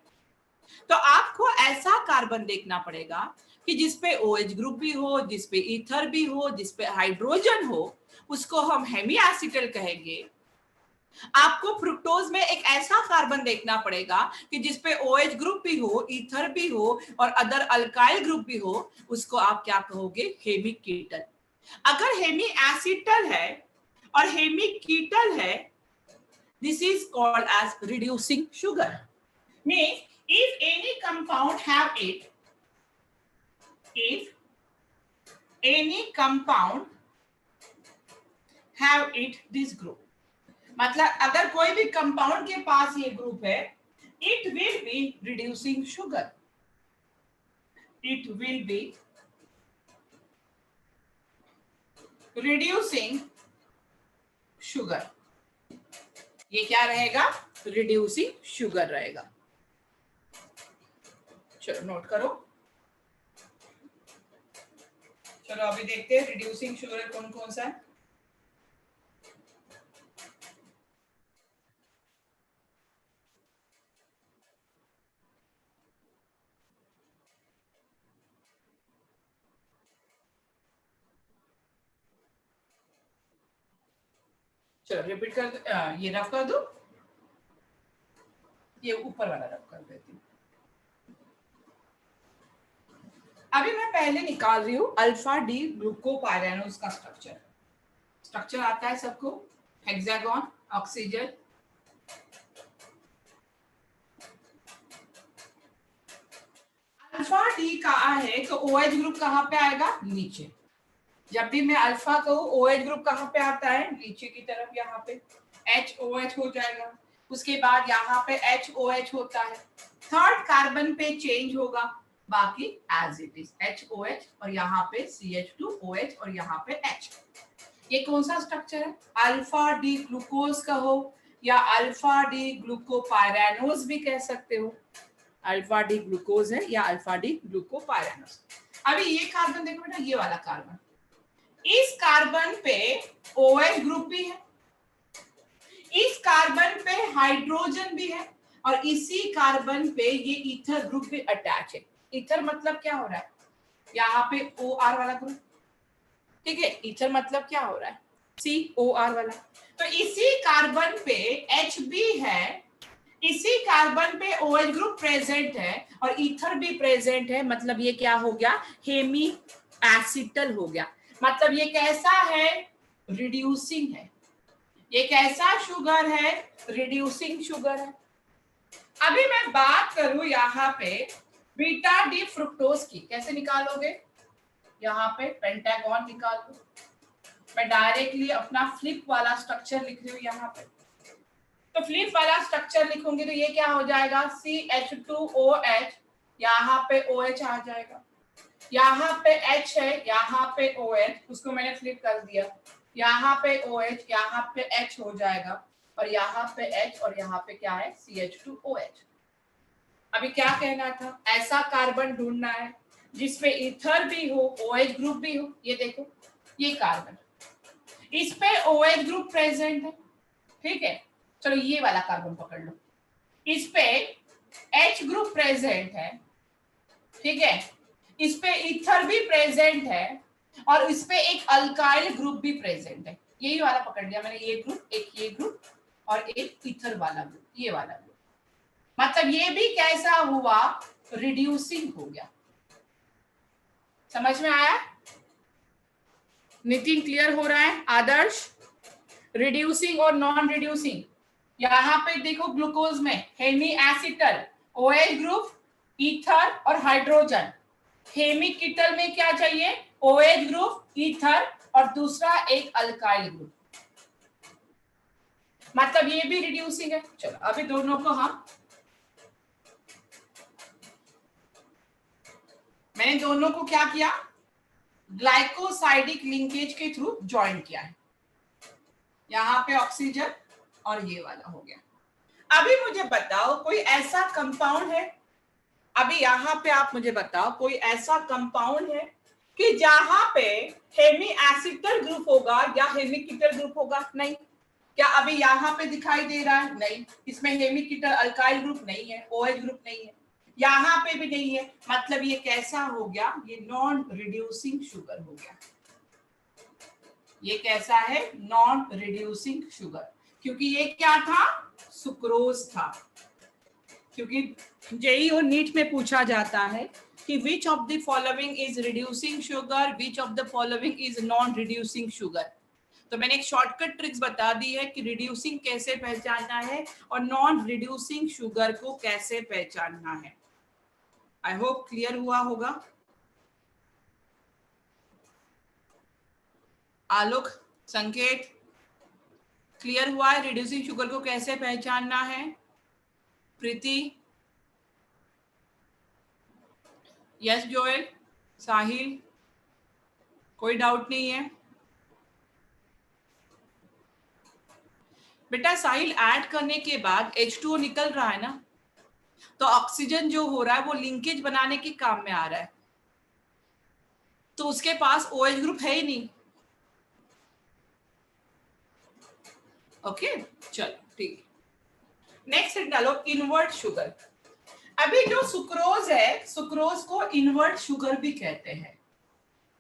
तो आपको ऐसा कार्बन देखना पड़ेगा कि जिसपे OH ग्रुप भी हो, जिसपे ईथर भी हो, जिसपे हाइड्रोजन हो, उसको हम हेमी एसिटल कहेंगे। आपको फ्रुक्टोज में एक ऐसा कार्बन देखना पड़ेगा कि जिसपे OH ग्रुप भी हो, ईथर भी हो और अदर अल्काइल ग्रुप भी हो, उसको आप क्या कहोगे, हेमी कीटल। अगर हेमी एसिटल है और हेमी कीटल है, this is called as reducing sugar. Means if any compound have it, if any compound have it this group, मतलब अगर कोई भी कंपाउंड के पास ये ग्रुप है, it will be reducing sugar, it will be reducing sugar, ये क्या रहेगा, रिड्यूसिंग शुगर रहेगा। चलो नोट करो। चलो अभी देखते हैं रिड्यूसिंग शुगर कौन कौन सा है। चलो रिपीट कर दो, ये रफ कर दो, ये ऊपर वाला रफ कर देती हूँ। अभी मैं पहले निकाल रही हूँ अल्फा डी ग्लूकोपाइरानोज का स्ट्रक्चर। स्ट्रक्चर आता है सबको, हेक्सागोन, ऑक्सीजन, अल्फा डी कहा है तो OH ग्रुप कहाँ पे आएगा, नीचे। जब भी मैं अल्फा कहूँ OH ग्रुप कहाँ पे आता है, नीचे की तरफ, यहाँ पे HOH हो जाएगा। उसके बाद यहाँ पे HOH होता है, थर्ड कार्बन पे चेंज होगा, बाकी एज इट इज HOH और यहाँ पे CH2OH और यहाँ पे H। ये कौन सा स्ट्रक्चर है, अल्फा डी ग्लूकोज कहो या अल्फा डी ग्लूकोपाइरानोज भी कह सकते हो। अल्फा डी ग्लूकोज है या अल्फा डी ग्लूकोपाइरानोज। अभी ये कार्बन देखो बेटा, ये वाला कार्बन, इस कार्बन पे OH ग्रुप भी है, इस कार्बन पे हाइड्रोजन भी है और इसी कार्बन पे ये ईथर ग्रुप भी अटैच है। ईथर मतलब क्या हो रहा है, यहाँ पे OR वाला ग्रुप, ठीक है, ईथर मतलब क्या हो रहा है, COR वाला। तो इसी कार्बन पे H भी है, इसी कार्बन पे OH ग्रुप प्रेजेंट है और ईथर भी प्रेजेंट है, मतलब ये क्या हो गया, हेमी एसिटल हो गया। मतलब ये कैसा है, रिड्यूसिंग है। ये कैसा शुगर है, रिड्यूसिंग शुगर है। अभी मैं बात करूं यहाँ पे बीटा डी फ्रुक्टोज की, कैसे निकालोगे, यहाँ पे पेंटागन निकाल दो। मैं डायरेक्टली अपना फ्लिप वाला स्ट्रक्चर लिख रही हूँ यहाँ पे। तो फ्लिप वाला स्ट्रक्चर लिखूंगी तो ये क्या हो जाएगा, CH2OH, यहाँ पे OH आ जाएगा, यहाँ पे H है, यहाँ पे OH, उसको मैंने फ्लिप कर दिया, यहाँ पे OH, यहाँ पे H हो जाएगा और यहाँ पे H और यहाँ पे क्या है, CH2OH। अभी क्या कहना था, ऐसा कार्बन ढूंढना है जिसपे ईथर भी हो, OH ग्रुप भी हो। ये देखो ये कार्बन, इस पे OH ग्रुप प्रेजेंट है, ठीक है। चलो ये वाला कार्बन पकड़ लो, इस पे H ग्रुप प्रेजेंट है, ठीक है, इस पे ईथर भी प्रेजेंट है और इस पे एक अल्काइल ग्रुप भी प्रेजेंट है। यही वाला पकड़ लिया मैंने, ये ग्रुप, एक ये ग्रुप और एक ईथर वाला ग्रुप, ये वाला ग्रुप। मतलब ये भी कैसा हुआ, रिड्यूसिंग हो गया। समझ में आया? नितिन क्लियर हो रहा है? आदर्श, रिड्यूसिंग और नॉन रिड्यूसिंग, यहाँ पे देखो ग्लूकोज में hemiacetal, OH group, ether और हाइड्रोजन। हेमी कीटल में क्या चाहिए? OH ग्रुप, ईथर और दूसरा एक अल्काइल ग्रुप, मतलब ये भी रिड्यूसिंग है। चलो अभी दोनों को मैंने दोनों को क्या किया? ग्लाइकोसाइडिक लिंकेज के थ्रू ज्वाइन किया है। यहाँ पे ऑक्सीजन और ये वाला हो गया। अभी मुझे बताओ कोई ऐसा कंपाउंड है, अभी यहाँ पे आप मुझे बताओ कोई ऐसा कंपाउंड है कि जहां पे हेमी एसिटल ग्रुप होगा या हेमी कीटल ग्रुप होगा? नहीं। क्या अभी यहाँ पे दिखाई दे रहा है? नहीं। इसमें हेमी कीटल अल्काइल ग्रुप नहीं है, OH ग्रुप नहीं है, यहाँ पे भी नहीं है। मतलब ये कैसा हो गया? ये नॉन रिड्यूसिंग शुगर हो गया। ये कैसा है? Non reducing sugar. क्योंकि ये क्या था? सुक्रोज था। क्योंकि जेई और नीट में पूछा जाता है कि which of the following is reducing sugar, which of the following is non reducing sugar. तो मैंने एक शॉर्टकट ट्रिक्स बता दी है कि रिड्यूसिंग कैसे पहचानना है और नॉन रिड्यूसिंग शुगर को कैसे पहचानना है। आई होप क्लियर हुआ होगा। आलोक, संकेत, क्लियर हुआ है रिड्यूसिंग शुगर को कैसे पहचानना है? प्रीति, यस जोएल, साहिल, कोई डाउट नहीं है? बेटा साहिल, ऐड करने के बाद H2O निकल रहा है ना, तो ऑक्सीजन जो हो रहा है वो लिंकेज बनाने के काम में आ रहा है, तो उसके पास OH ग्रुप है ही नहीं। ओके चलो ठीक। नेक्स्ट डालो इनवर्ट शुगर। अभी जो सुक्रोज है, सुक्रोज को इनवर्ट शुगर भी कहते हैं।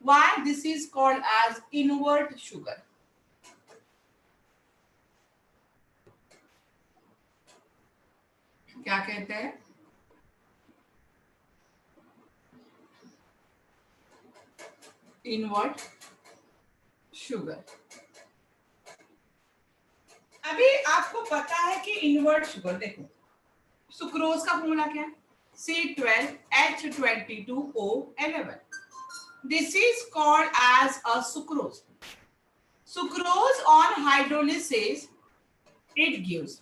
Why this is called as invert sugar? क्या कहते हैं? Invert sugar. अभी आपको पता है कि इनवर्ट शुगर, देखो सुक्रोज का फॉर्मूला क्या है? C12H22O11. This is called as a sucrose. Sucrose on hydrolysis it gives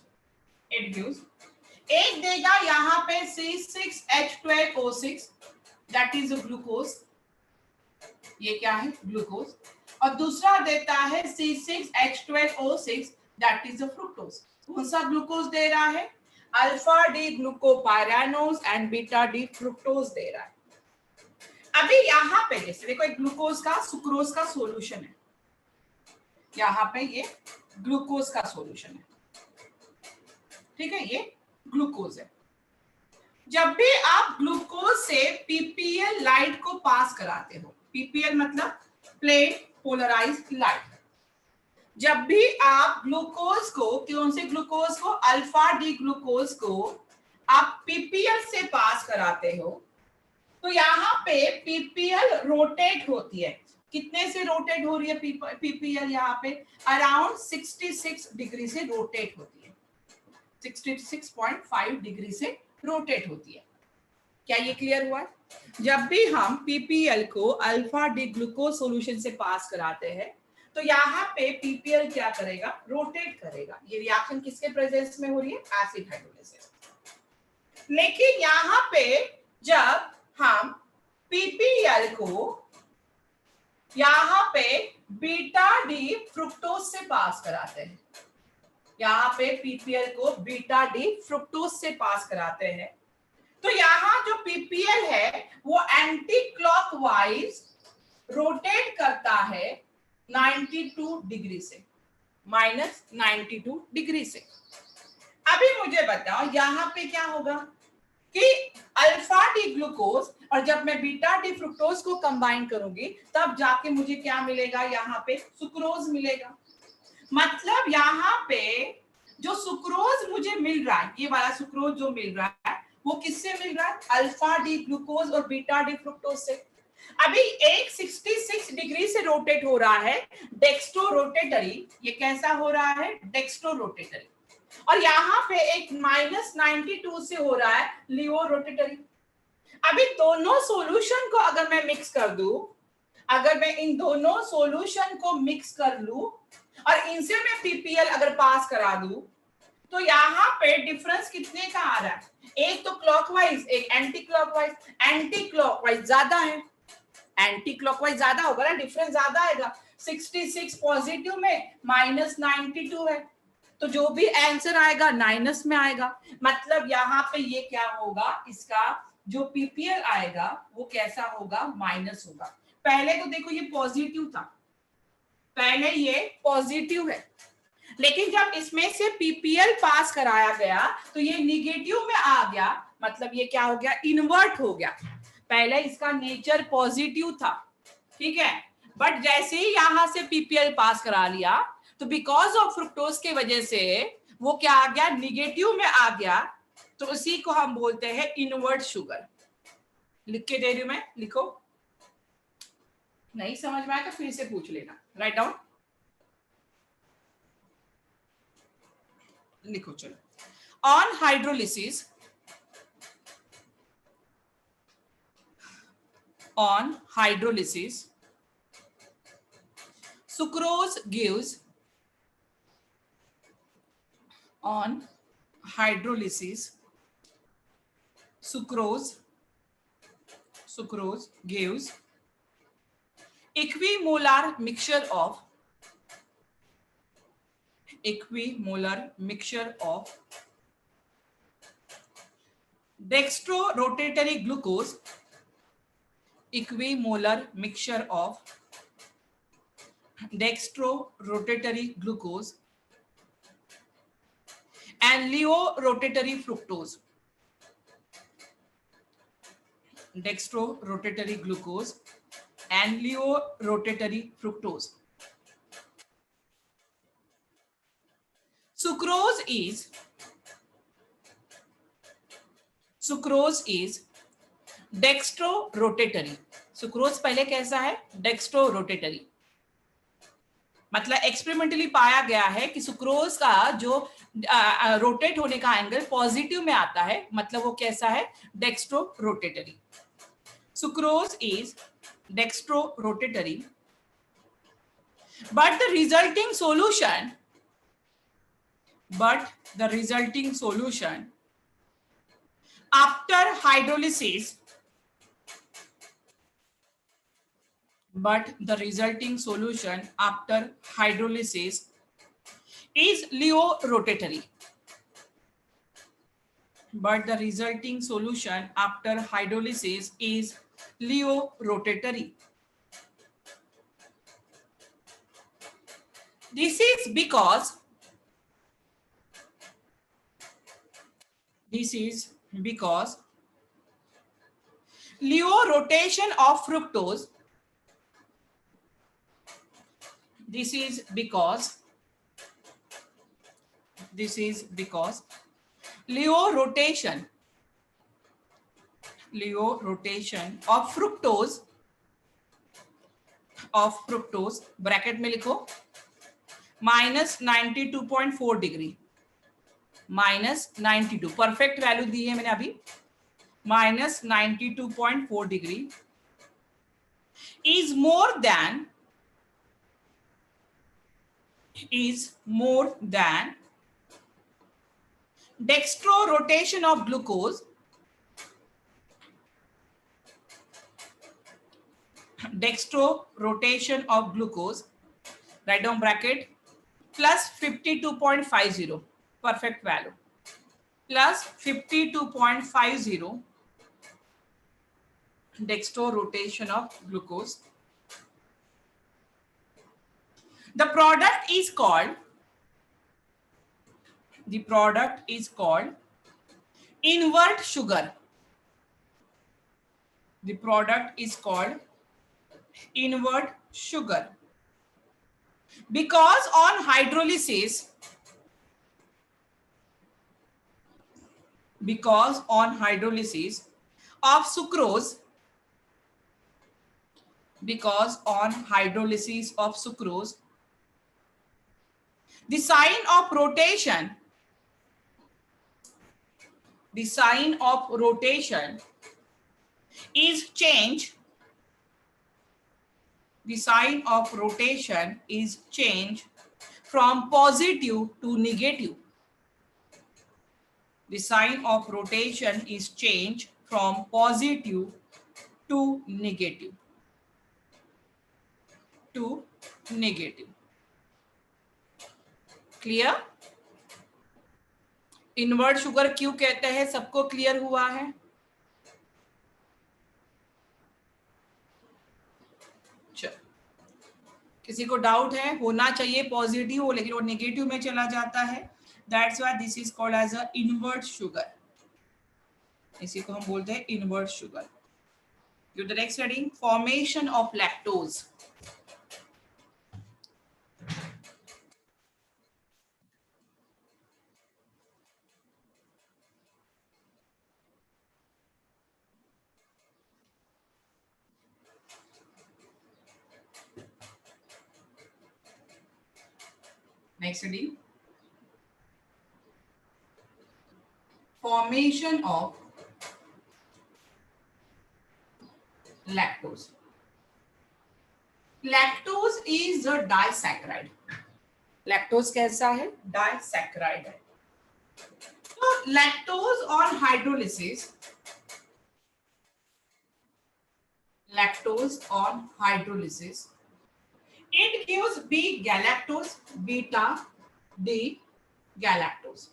एक देगा यहाँ पे C6H12O6 that is a glucose, ये क्या है? ग्लूकोज। और दूसरा देता है C6H12O6 that is a fructose। कौन सा ग्लूकोज दे रहा है? Alpha D glucopyranose and beta D fructose दे रहा है। अभी यहाँ पे जैसे देखो एक ग्लूकोज का सुक्रोज का सॉल्यूशन है, यहाँ पे ये ग्लूकोज का सॉल्यूशन है, ठीक है, ये ग्लूकोज है। जब भी आप ग्लूकोज से पीपीएल लाइट को पास कराते हो, पीपीएल मतलब प्लेन पोलराइज्ड लाइट, जब भी आप ग्लूकोज को, कौन से ग्लूकोज को? अल्फा डी ग्लूकोज को आप पीपीएल से पास कराते हो, तो यहाँ पे पीपीएल रोटेट होती है। कितने से रोटेट हो रही है पीपीएल? यहाँ पे अराउंड 66 डिग्री से रोटेट होती है, 66.5 डिग्री से रोटेट होती है। क्या ये क्लियर हुआ है? जब भी हम पीपीएल को अल्फा डी ग्लूकोज सॉल्यूशन से पास कराते हैं, तो यहाँ पे पीपीएल क्या करेगा? रोटेट करेगा। ये रिएक्शन किसके प्रेजेंस में हो रही है? Acid hydrolysis. लेकिन यहाँ पे जब हम पीपीएल को यहाँ पे बीटा डी फ्रुक्टोज से पास कराते हैं, यहाँ पे पीपीएल को बीटा डी फ्रुक्टोज से पास कराते हैं, तो यहाँ जो पीपीएल है वो एंटी क्लॉकवाइज रोटेट करता है 92 डिग्री से, -92 डिग्री से। अभी मुझे बताओ यहाँ पे क्या होगा कि अल्फा डी ग्लूकोज और जब मैं बीटा डी फ्रुक्टोज को कंबाइन करूंगी तब जाके मुझे क्या मिलेगा? यहाँ पे सुक्रोज मिलेगा। मतलब यहाँ पे जो सुक्रोज मुझे मिल रहा है, ये वाला सुक्रोज जो मिल रहा है वो किससे मिल रहा है? अल्फा डी ग्लूकोज और बीटा डी फ्रुक्टोज से। अभी एक 66 डिग्री से रोटेट हो रहा है डेक्स्ट्रो रोटेटरी, ये कैसा हो रहा है डेक्स्ट्रो रोटेटरी, और यहाँ पे एक -92 से हो रहा है लियो रोटेटरी। अभी दोनों सॉल्यूशन को अगर मैं मिक्स कर दूं, अगर मैं इन दोनों सॉल्यूशन को मिक्स कर लूं और इनसे मैं पीपीएल अगर पास करा दूं, तो यहाँ पे डिफरेंस कितने का आ रहा है, एक तो क्लॉकवाइज एक एंटी क्लॉकवाइज, एंटी क्लॉकवाइज ज्यादा है, एंटी क्लॉकवाइज ज्यादा होगा ना, डिफरेंस ज्यादा आएगा। 66 पॉजिटिव में -92 है, तो जो भी आंसर आएगा माइनस में आएगा, मतलब यहाँ पे ये क्या होगा, इसका जो पीपीएल आएगा वो कैसा होगा, माइनस होगा। पहले तो देखो ये पॉजिटिव था, पहले ये पॉजिटिव है, लेकिन जब इसमें से पीपीएल पास कराया गया तो ये निगेटिव में आ गया, मतलब ये क्या हो गया, इन्वर्ट हो गया। पहले इसका नेचर पॉजिटिव था, ठीक है, बट जैसे ही यहां से पीपीएल पास करा लिया तो बिकॉज ऑफ फ्रुक्टोज के वजह से वो क्या आ गया, निगेटिव में आ गया, तो उसी को हम बोलते हैं इनवर्ट शुगर। लिख के दे रही हूं मैं, लिखो, नहीं समझ में आया तो फिर से पूछ लेना, राइट डाउन, लिखो चलो। On hydrolysis, on hydrolysis, sucrose gives, on hydrolysis, sucrose gives equimolar mixture of dextrorotatory glucose, equimolar mixture of dextrorotatory glucose and leo-rotatory fructose, dextrorotatory glucose and leo-rotatory fructose. Sucrose is dextrorotatory. Sucrose पहले कैसा है, dextrorotatory, मतलब experimentally पाया गया है कि sucrose का जो रोटेट होने का एंगल पॉजिटिव में आता है, मतलब वो कैसा है, dextrorotatory. Sucrose is dextrorotatory, but the resulting solution after hydrolysis, is leo-rotatory. This is because Leo rotation of fructose. This is because Leo rotation of fructose bracket में लिखो -92.4 डिग्री, -92 परफेक्ट वैल्यू दी है मैंने अभी, -92.4 degree is more than dextrorotation of glucose, write down bracket, plus 52.50 perfect value, plus 52.50 dextrorotation of glucose. The product is called invert sugar. The product is called invert sugar because on hydrolysis of sucrose, because on hydrolysis of sucrose, the sign of rotation is change. The sign of rotation is change from positive to negative. The sign of rotation is change from positive to negative. Clear? Invert sugar क्यों कहते हैं, सबको clear हुआ है? किसी को doubt है? होना चाहिए पॉजिटिव हो लेकिन वो नेगेटिव में चला जाता है, that's why this is called as a invert sugar. इसी को हम बोलते हैं invert sugar. You the next heading, formation of lactose. Next heading, formation of lactose. Lactose is a disaccharide. Lactose कैसा है? डाइसैकेराइड है. तो lactose on hydrolysis, it gives B-galactose, beta D-galactose.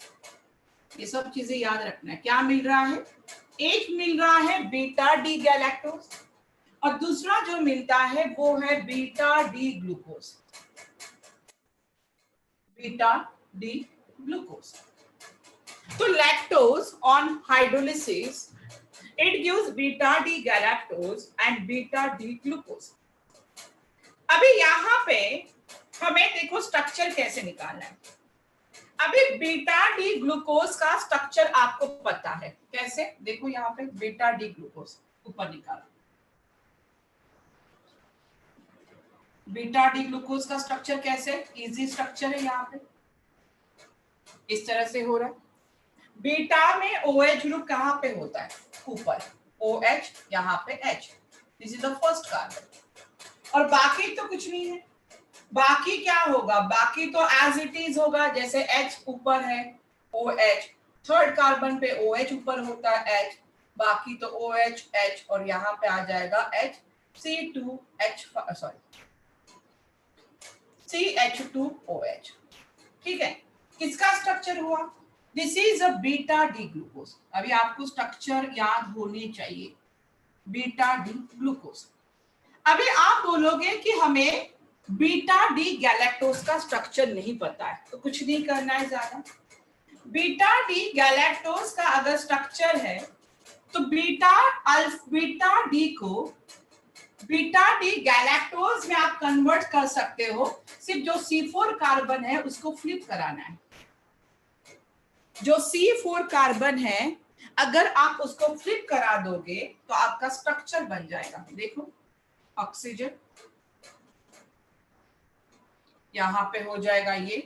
ये सब चीजें याद रखना है. क्या मिल रहा है? एक मिल रहा है बीटा डी गैलेक्टोज और दूसरा जो मिलता है वो है बीटा डी ग्लूकोज. तो lactose on hydrolysis it gives beta D galactose and beta D glucose. अभी यहाँ पे हमें देखो स्ट्रक्चर कैसे निकालना है. अभी बीटा डी ग्लूकोज का स्ट्रक्चर आपको पता है कैसे? देखो यहाँ पे बीटा डी ग्लूकोज ऊपर निकाला. बीटा डी ग्लूकोज का स्ट्रक्चर कैसे? इजी स्ट्रक्चर है. यहाँ पे इस तरह से हो रहा है. बीटा में OH ग्रुप कहाँ पे होता है? ऊपर. OH यहाँ पे H. This is the first carbon और बाकी तो कुछ नहीं है. बाकी क्या होगा? बाकी तो एज इट इज होगा. जैसे H ऊपर है OH, थर्ड कार्बन पे OH ऊपर होता है H, बाकी तो OH H और यहाँ पे आ जाएगा H C2H CH2OH. ठीक है. किसका स्ट्रक्चर हुआ? This is a beta D glucose. अभी आपको स्ट्रक्चर याद होने चाहिए. Beta D glucose. अभी आप बोलोगे कि हमें बीटा डी गैलेक्टोज का स्ट्रक्चर नहीं पता है, तो कुछ नहीं करना है ज्यादा. बीटा डी गैलेक्टोज का अगर स्ट्रक्चर है तो बीटा डी को बीटा डी गैलेक्टोज में आप कन्वर्ट कर सकते हो. सिर्फ जो C4 कार्बन है उसको फ्लिप कराना है. जो C4 कार्बन है अगर आप उसको फ्लिप करा दोगे तो आपका स्ट्रक्चर बन जाएगा. देखो ऑक्सीजन यहां पे हो जाएगा ये.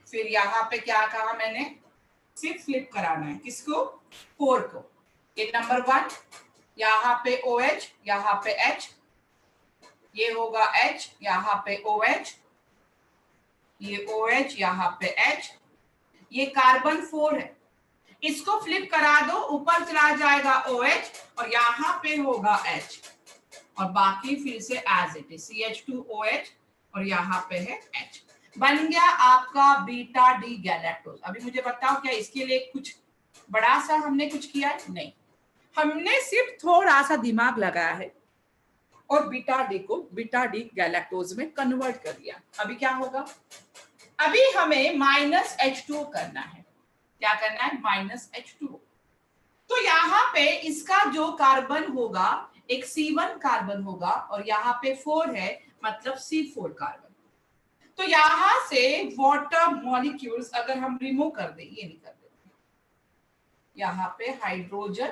फिर यहां पे क्या कहा मैंने? सिर्फ फ्लिप कराना है. किसको? 4 को. ये नंबर 1. यहां पे OH, यहां पे H, ये होगा H, यहां पे OH, ये OH, यहां पे H, ये कार्बन 4 है. इसको फ्लिप करा दो, ऊपर चला जाएगा OH और यहाँ पे होगा H और बाकी फिर से एज इट इज CH2OH और यहाँ पे है H. बन गया आपका बीटा डी गैलेक्टोज. अभी मुझे बताओ क्या इसके लिए कुछ बड़ा सा हमने कुछ किया है? नहीं. हमने सिर्फ थोड़ा सा दिमाग लगाया है और बीटा डी को बीटा डी गैलेक्टोज में कन्वर्ट कर दिया. अभी क्या होगा? अभी हमें -H2O करना है. क्या करना है? -H2O. तो यहाँ पे इसका जो कार्बन होगा एक C1 कार्बन होगा और यहाँ पे 4 है मतलब C4 कार्बन. तो यहाँ से वाटर मॉलिक्यूल्स अगर हम रिमूव कर दें, ये नहीं कर देते, यहाँ पे हाइड्रोजन,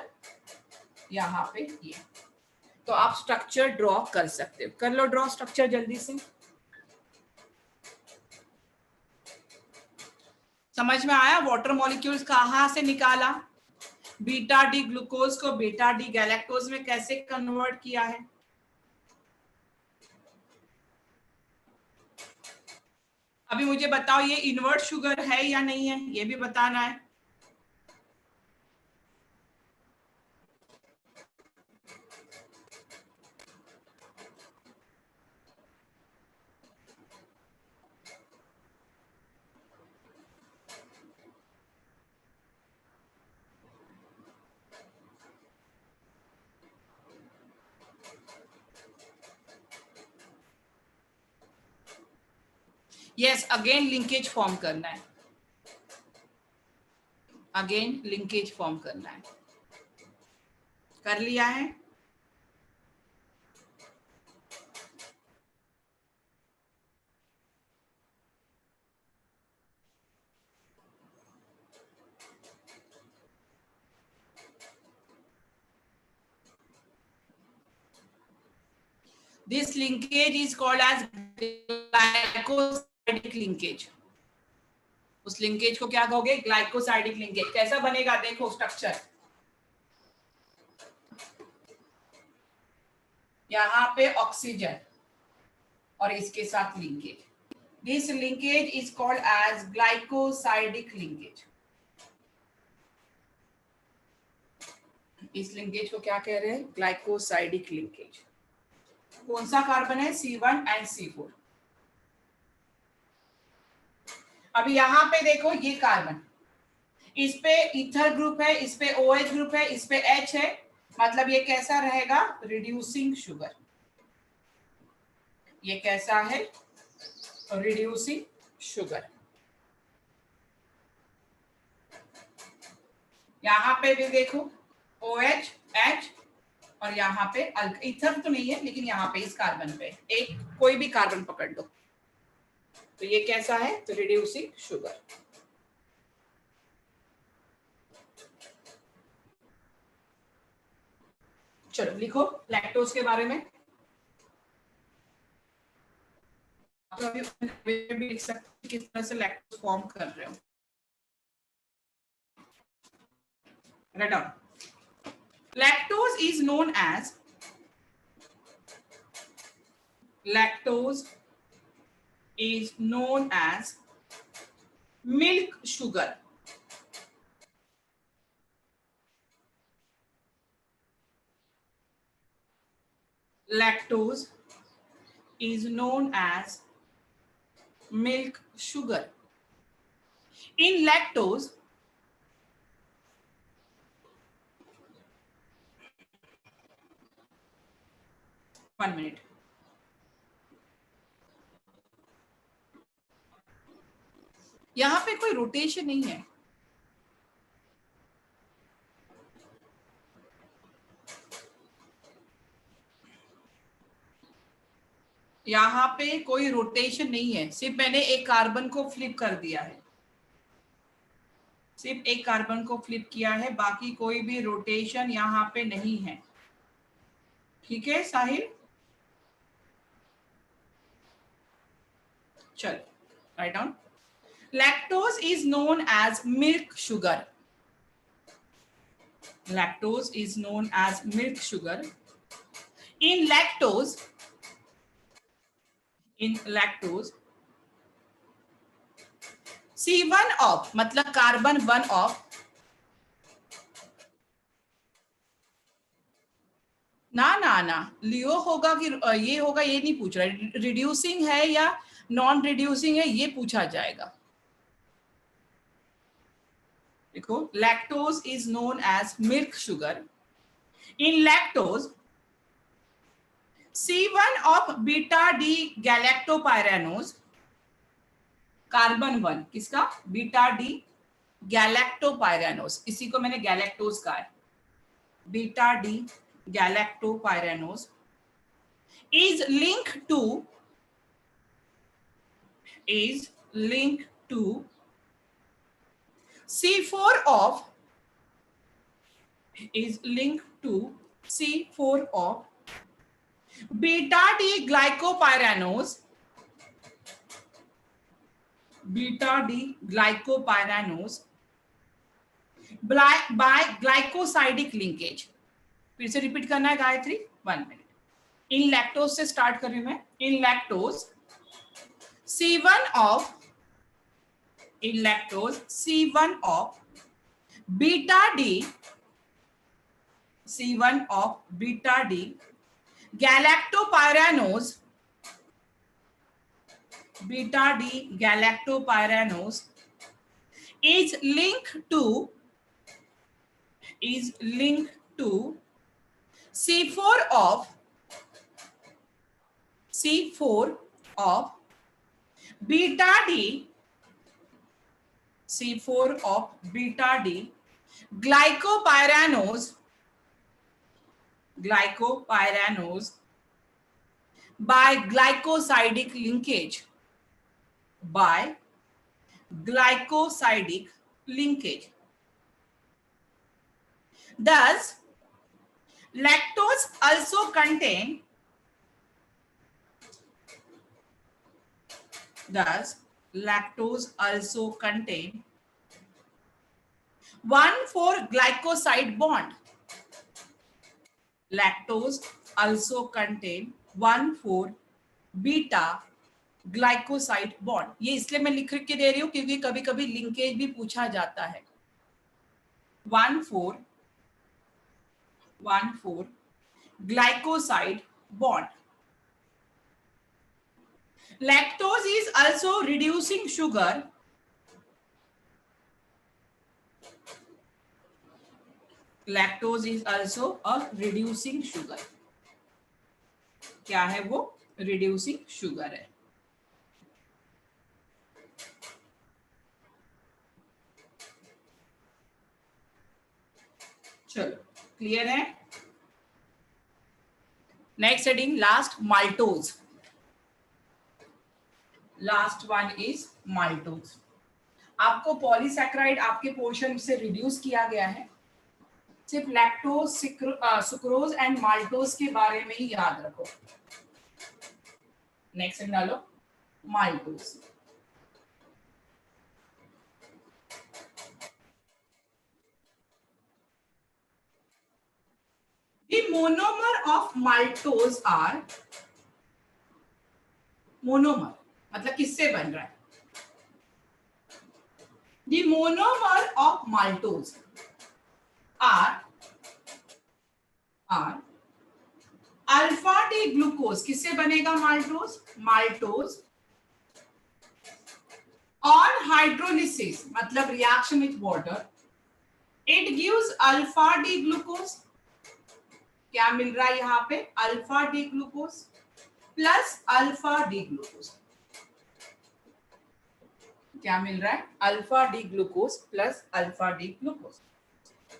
यहाँ पे ये, तो आप स्ट्रक्चर ड्रॉ कर सकते हो। कर लो ड्रॉ स्ट्रक्चर जल्दी से। समझ में आया? वाटर मॉलिक्यूल्स कहाँ से निकाला, बीटा डी ग्लूकोज को बीटा डी गैलेक्टोज में कैसे कन्वर्ट किया है। अभी मुझे बताओ ये इन्वर्ट शुगर है या नहीं है, ये भी बताना है। यस, अगेन लिंकेज फॉर्म करना है, अगेन लिंकेज फॉर्म करना है। कर लिया है? This linkage is called as glycosidic linkage. उस लिंकेज को क्या कहोगे? Glycosidic linkage. कैसा बनेगा देखो स्ट्रक्चर, यहाँ पे ऑक्सीजन और इसके साथ linkage. This linkage is called as glycosidic linkage. इस लिंकेज को क्या कह रहे हैं? Glycosidic linkage. कौन सा कार्बन है? C1 and C4। अभी यहाँ पे देखो ये कार्बन, इस पे इथर ग्रुप है, इस पे OH ग्रुप है, इस पे H है, मतलब ये कैसा रहेगा? Reducing sugar. ये कैसा है? Reducing sugar. यहाँ पे भी देखो OH H और यहाँ पे इथर तो नहीं है, लेकिन यहाँ पे इस कार्बन पे एक कोई भी कार्बन पकड़ लो, तो ये कैसा है? तो रिड्यूसिंग शुगर। चलो लिखो लैक्टोज के बारे में। आप अभी भी लिख सकते किस तरह से लैक्टोज फॉर्म कर रहे हो। Write down. Lactose is known as milk sugar. Lactose is known as milk sugar. In lactose, one minute. यहां पे कोई रोटेशन नहीं है, यहाँ पे कोई रोटेशन नहीं है, सिर्फ मैंने एक कार्बन को फ्लिप कर दिया है, सिर्फ एक कार्बन को फ्लिप किया है, बाकी कोई भी रोटेशन यहाँ पे नहीं है। ठीक है साहिल? चलो write down. Lactose is known as milk sugar. Lactose is known as milk sugar. In lactose, C1 of मतलब कार्बन 1 ऑफ, ना लियो होगा कि ये होगा, ये नहीं पूछ रहा। रिड्यूसिंग है या नॉन रिड्यूसिंग है ये पूछा जाएगा। देखो lactose is known as milk sugar. In lactose C1 of beta D galactopyranose, carbon 1 किसका? बीटा डी गैलेक्टोपायरानोज, इसी को मैंने गैलेक्टोज कहा है। Beta D galactopyranose is linked to C4 of beta D glycopyranose, beta D glycopyranose by glycosidic linkage. फिर से repeat करना है गायत्री, 1 मिनट। इन लैक्टोज से स्टार्ट कर रही हूं मैं। In lactose C1 of, in lactose C1 of beta D, C1 of beta D galactopyranose, beta D galactopyranose is linked to C4 of, C4 of beta D, C4 of beta D glycopyranose, glycopyranose by glycosidic linkage, by glycosidic linkage. Thus, lactose also contain, thus lactose also contain 1,4-glycoside bond. Lactose also contain 1,4-beta glycoside bond. ये इसलिए मैं लिख के दे रही हूं क्योंकि कभी कभी लिंकेज भी पूछा जाता है। 1,4 glycoside bond. Lactose is also reducing sugar. Lactose is also a reducing sugar. क्या है वो? Reducing sugar है। चलो क्लियर है। Next heading last, maltose. Last one is maltose. आपको पॉलीसैकेराइड आपके पोर्शन से रिड्यूस किया गया है, सिर्फ लैक्टोज, सुक्रोज एंड माल्टोज के बारे में ही याद रखो। नेक्स्ट डालो, maltose. The monomer of maltose are, monomer मतलब किससे बन रहा है? The monomer of maltose are alpha D glucose. किससे बनेगा माल्टोज? माल्टोज ऑन हाइड्रोलिसिस मतलब reaction with water, it gives alpha D glucose. क्या मिल रहा है यहाँ पे? Alpha D glucose plus alpha D glucose. क्या मिल रहा है? Alpha D glucose plus alpha D glucose.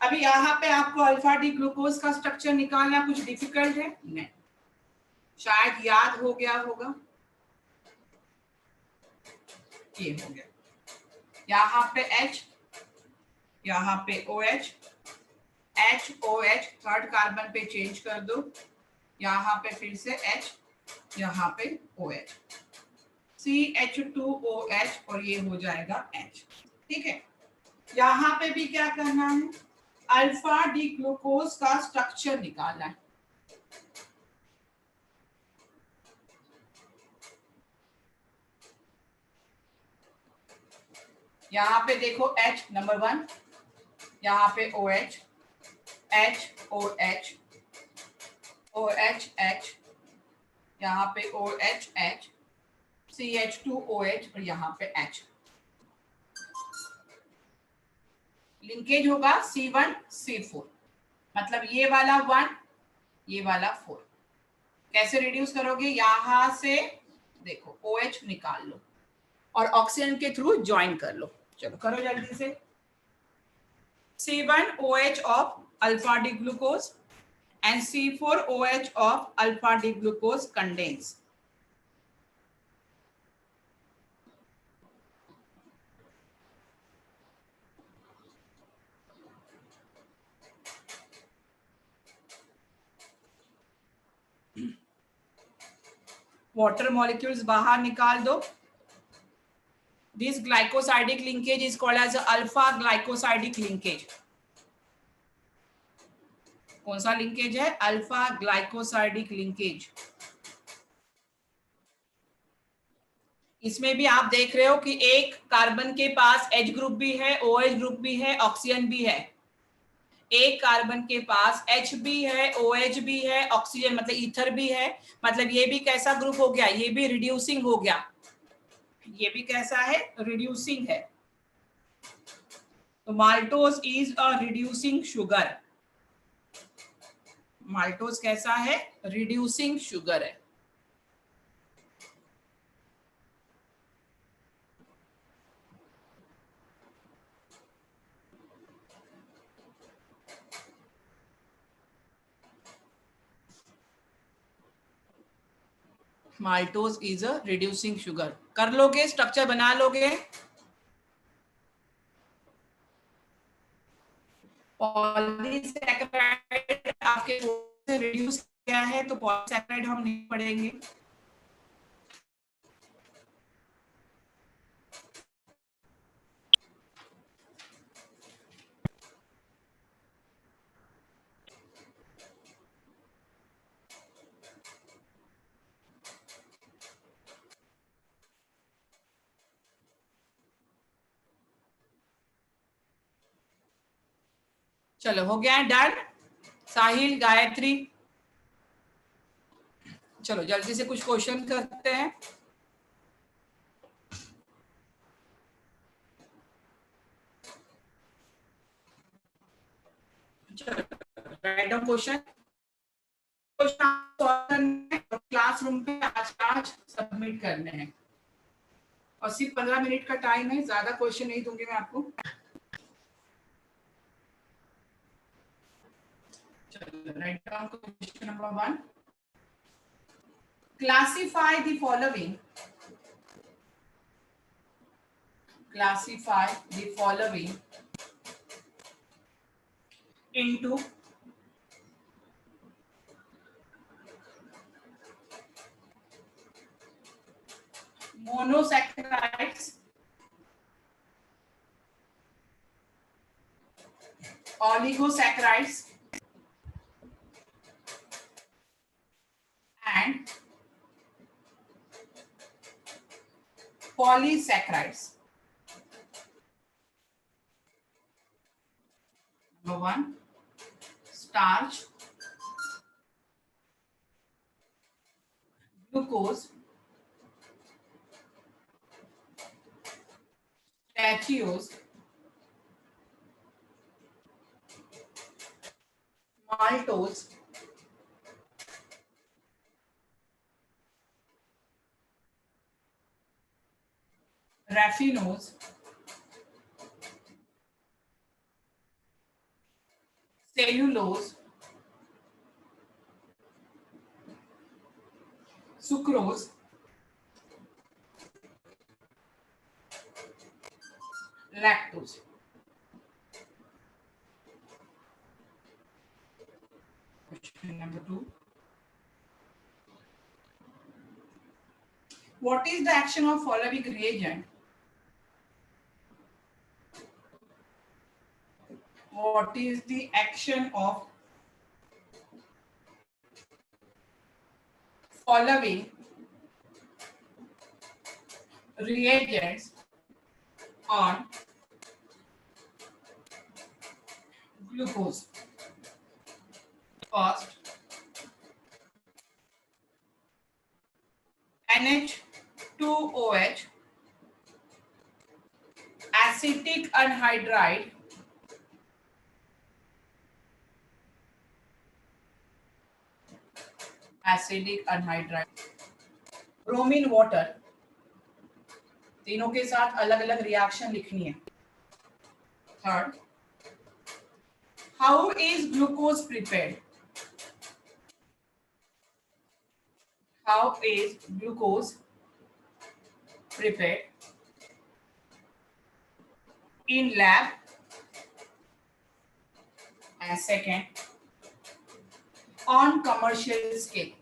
अभी यहाँ पे आपको अल्फा डी ग्लूकोज का स्ट्रक्चर निकालना कुछ डिफिकल्ट है? नहीं, शायद याद हो गया होगा। ये हो गया, यहाँ पे H, यहाँ पे OH, HOH थर्ड कार्बन पे चेंज कर दो, यहाँ पे फिर से H, यहाँ पे OH, CH2OH और ये हो जाएगा H। ठीक है, यहाँ पे भी क्या करना है? अल्फा डी ग्लूकोज का स्ट्रक्चर निकालना है। यहाँ पे देखो H नंबर 1, यहाँ पे OH, HOH, OHH, यहाँ पे OHH, CH2OH और यहाँ पे H। लिंकेज होगा C1 C4, मतलब ये वाला 1, ये वाला 4। कैसे रिड्यूस करोगे? यहां से देखो OH निकाल लो और ऑक्सीजन के थ्रू ज्वाइन कर लो। चलो करो जल्दी से। C1OH of alpha D glucose and C4OH of alpha D glucose condense. Water molecules बाहर निकाल दो. This glycosidic linkage is called as alpha glycosidic linkage. कौन सा लिंकेज है? Alpha glycosidic linkage. इसमें भी आप देख रहे हो कि एक कार्बन के पास H ग्रुप भी है, OH ग्रुप भी है, ऑक्सीजन भी है. एक कार्बन के पास H भी है, OH भी है, ऑक्सीजन मतलब ईथर भी है. मतलब ये भी कैसा ग्रुप हो गया? ये भी रिड्यूसिंग हो गया. ये भी कैसा है? रिड्यूसिंग है. तो maltose is a reducing sugar. Maltose कैसा है? रिड्यूसिंग शुगर है. Maltose is a reducing sugar. कर लोगे? स्ट्रक्चर बना लोगे? पॉलीसैकेराइड आपके से रिड्यूस किया है तो पॉलीसैकेराइड हम नहीं पढ़ेंगे. चलो हो गया डन. साहिल, गायत्री, चलो जल्दी से कुछ क्वेश्चन करते हैं. चलो राइट डाउन क्वेश्चन. क्लासरूम पे आज सबमिट करने हैं और सिर्फ 15 मिनट का टाइम है. ज्यादा क्वेश्चन नहीं दूंगी मैं आपको. चलो write down question number 1. Classify the following. Classify the following into monosaccharides, oligosaccharides, and polysaccharides. Number 1, starch, glucose, stachose, maltose, raffinose, cellulose, sucrose, lactose. Question number 2. What is the action of following reagent? What is the action of following reagents on glucose? First, NH2OH, acetic anhydride, acidic anhydride, bromine water. तीनों के साथ अलग अलग reaction लिखनी है. Third, how is glucose prepared? How is glucose prepared in lab? And second, on commercial scale.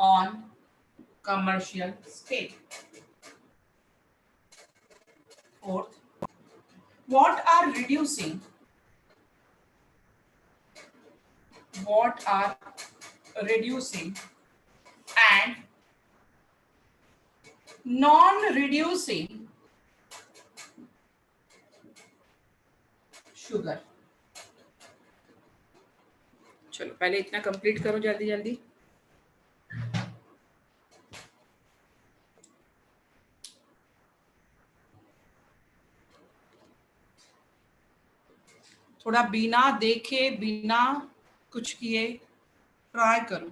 on commercial scale. Fourth, what are reducing? What are reducing and non-reducing sugar? चलो पहले इतना कंप्लीट करो जल्दी जल्दी. थोड़ा बिना देखे बिना कुछ किए ट्राई करो.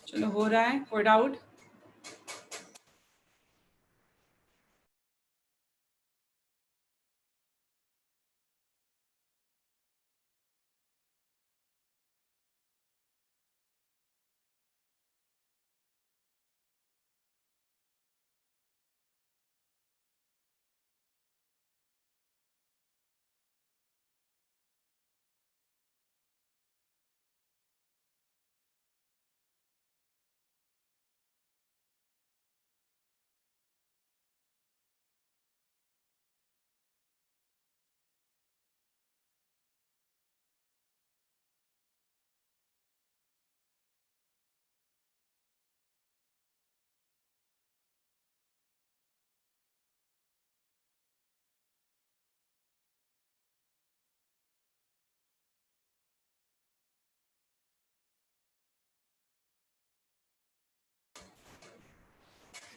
चलो हो रहा है. कोई डाउट?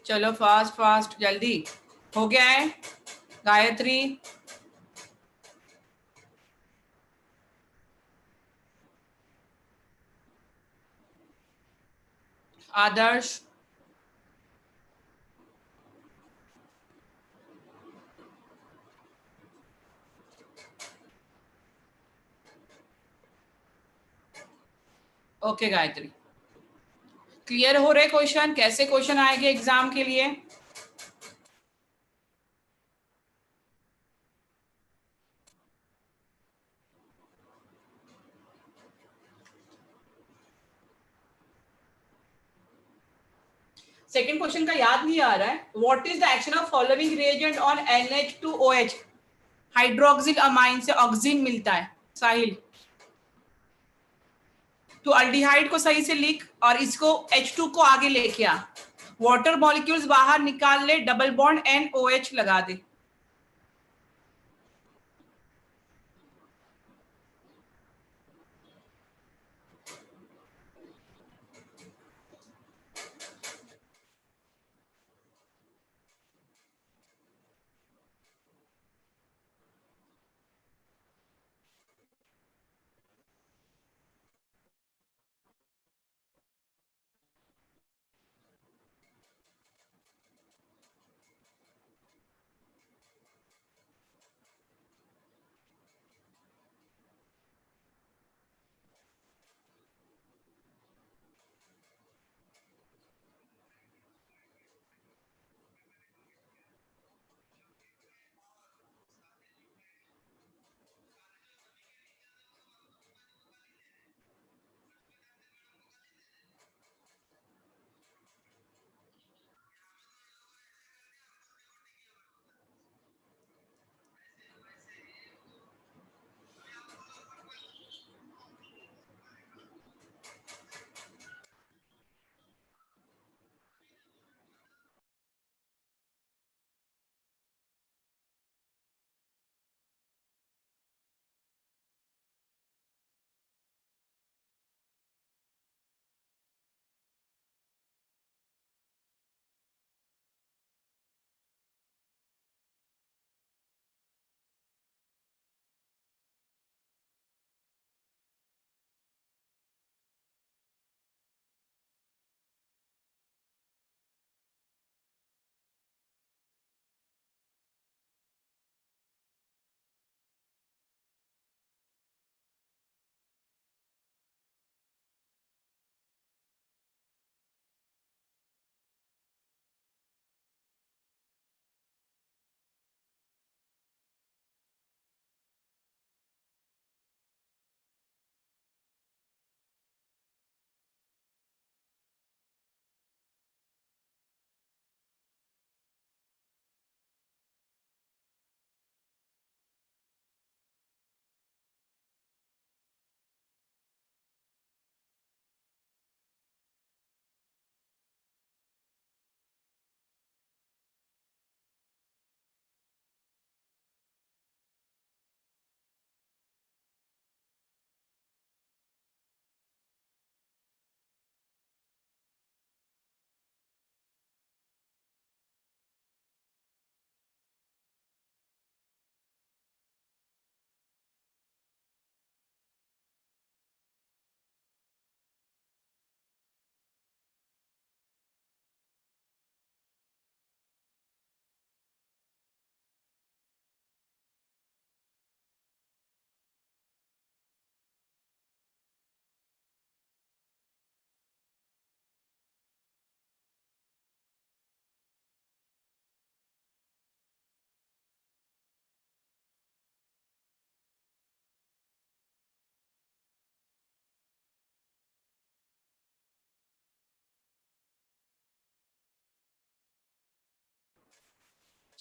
चलो फास्ट फास्ट जल्दी. हो गया है. गायत्री, आदर्श, ओके गायत्री. क्लियर हो रहे क्वेश्चन? कैसे क्वेश्चन आएंगे एग्जाम के लिए? सेकंड क्वेश्चन का याद नहीं आ रहा है. What is the action of following reagent on NH2OH? Hydroxyl amine से ऑक्सीजन मिलता है. साहिल, तो अल्डिहाइड को सही से लिख और इसको H2 को आगे लेके आ. वाटर मॉलिक्यूल्स बाहर निकाल ले, डबल बॉन्ड NOH लगा दे.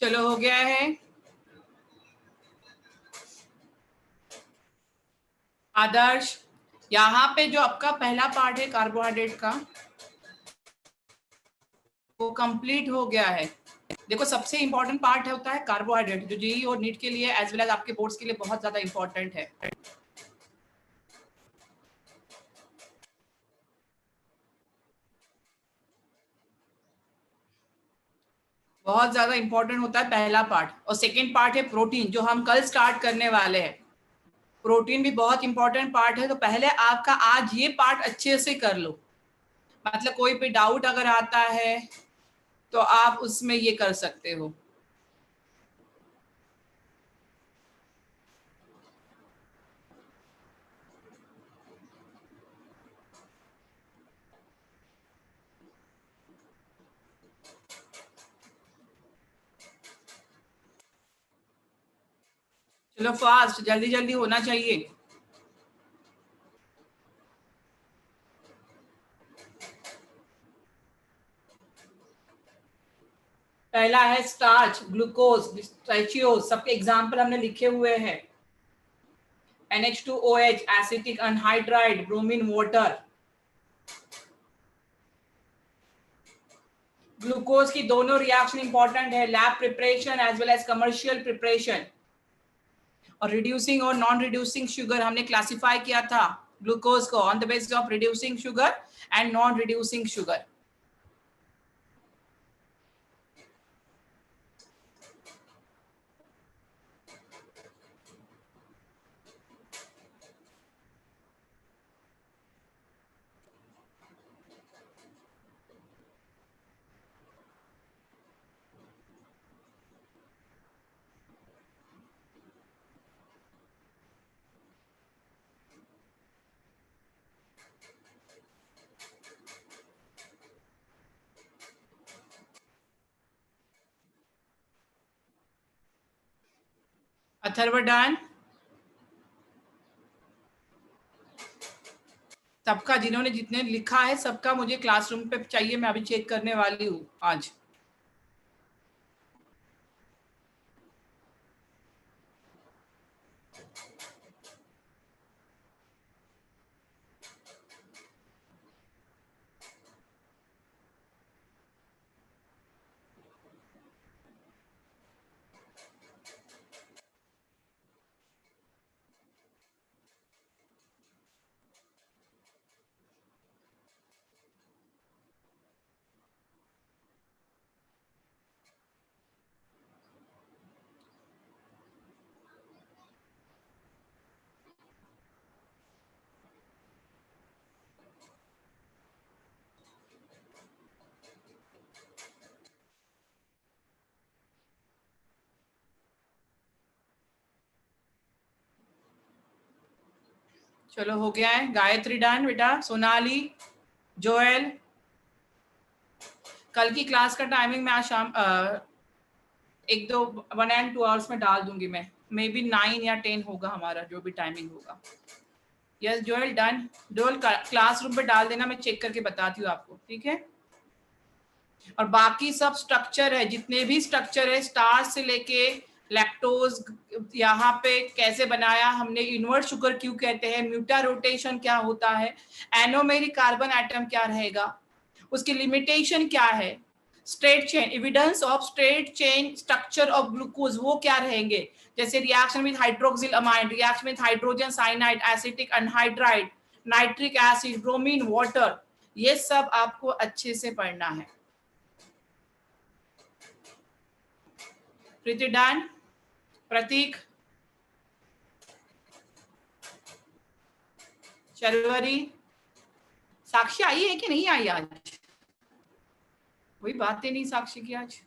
चलो हो गया है। आदर्श, यहाँ पे जो आपका पहला पार्ट है कार्बोहाइड्रेट का, वो कंप्लीट हो गया है। देखो सबसे इंपॉर्टेंट पार्ट होता है कार्बोहाइड्रेट, जो जेईई और नीट के लिए एज वेल एज आपके बोर्ड्स के लिए बहुत ज्यादा इंपॉर्टेंट है। बहुत ज्यादा इंपॉर्टेंट होता है पहला पार्ट। और सेकेंड पार्ट है प्रोटीन, जो हम कल स्टार्ट करने वाले हैं। प्रोटीन भी बहुत इंपॉर्टेंट पार्ट है। तो पहले आपका आज ये पार्ट अच्छे से कर लो, मतलब कोई भी डाउट अगर आता है तो आप उसमें ये कर सकते हो। चलो फास्ट, जल्दी जल्दी होना चाहिए। पहला है स्टार्च, ग्लूकोज, स्ट्रेचियोज, सबके एग्जाम्पल हमने लिखे हुए हैं। NH2OH, acetic anhydride, bromine water. Glucose की दोनों रिएक्शन इंपॉर्टेंट है, lab preparation as well as commercial preparation. और रिड्यूसिंग और नॉन रिड्यूसिंग शुगर हमने क्लासिफाई किया था ग्लूकोज को on the basis of reducing sugar and non reducing sugar. Atharva done? सबका जिन्होंने जितने लिखा है सबका मुझे क्लासरूम पे चाहिए, मैं अभी चेक करने वाली हूँ आज। चलो हो गया है। गायत्री डन बेटा, सोनाली, जोएल। कल की क्लास का टाइमिंग मैं आज शाम एक दो 1 and 2 hours में डाल दूंगी मैं, मे बी 9 या 10 होगा हमारा जो भी टाइमिंग होगा। Yes Joel done, Joel classroom पे डाल देना, मैं चेक करके बताती हूँ आपको, ठीक है। और बाकी सब स्ट्रक्चर है, जितने भी स्ट्रक्चर है स्टार्च से लेके लैक्टोज, यहाँ पे कैसे बनाया हमने, इन्वर्ट शुगर क्यों कहते हैं, म्यूटा रोटेशन क्या होता है, एनोमेरिक कार्बन एटम क्या रहेगा, उसकी लिमिटेशन क्या है, straight chain, evidence of straight chain structure of glucose वो क्या रहेंगे, जैसे reaction with hydroxyl amine, reaction with hydrogen cyanide, acetic anhydride, nitric acid, bromine water, ये सब आपको अच्छे से पढ़ना है। प्रीति डन, प्रतीक, शर्वरी, साक्षी आई है कि नहीं आई आज? कोई बात ही नहीं साक्षी की आज।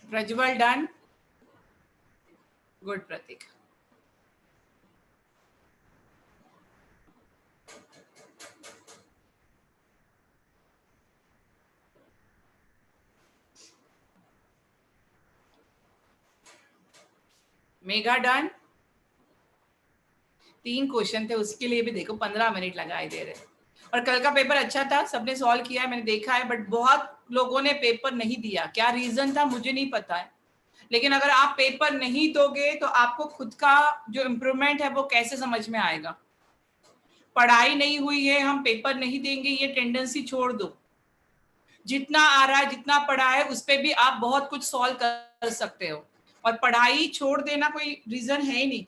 प्रज्वल डन, गुड प्रतीक। मेघा डन। 3 क्वेश्चन थे, उसके लिए भी देखो 15 मिनट लगाए दे रहे। और कल का पेपर अच्छा था, सबने सॉल्व किया है, मैंने देखा है, बट बहुत लोगों ने पेपर नहीं दिया, क्या रीजन था मुझे नहीं पता है, लेकिन अगर आप पेपर नहीं दोगे तो आपको खुद का जो इम्प्रूवमेंट है वो कैसे समझ में आएगा। पढ़ाई नहीं हुई है, हम पेपर नहीं देंगे, ये टेंडेंसी छोड़ दो। जितना आ रहा है, जितना पढ़ा है, उस पर भी आप बहुत कुछ सॉल्व कर सकते हो, और पढ़ाई छोड़ देना कोई रीजन है ही नहीं।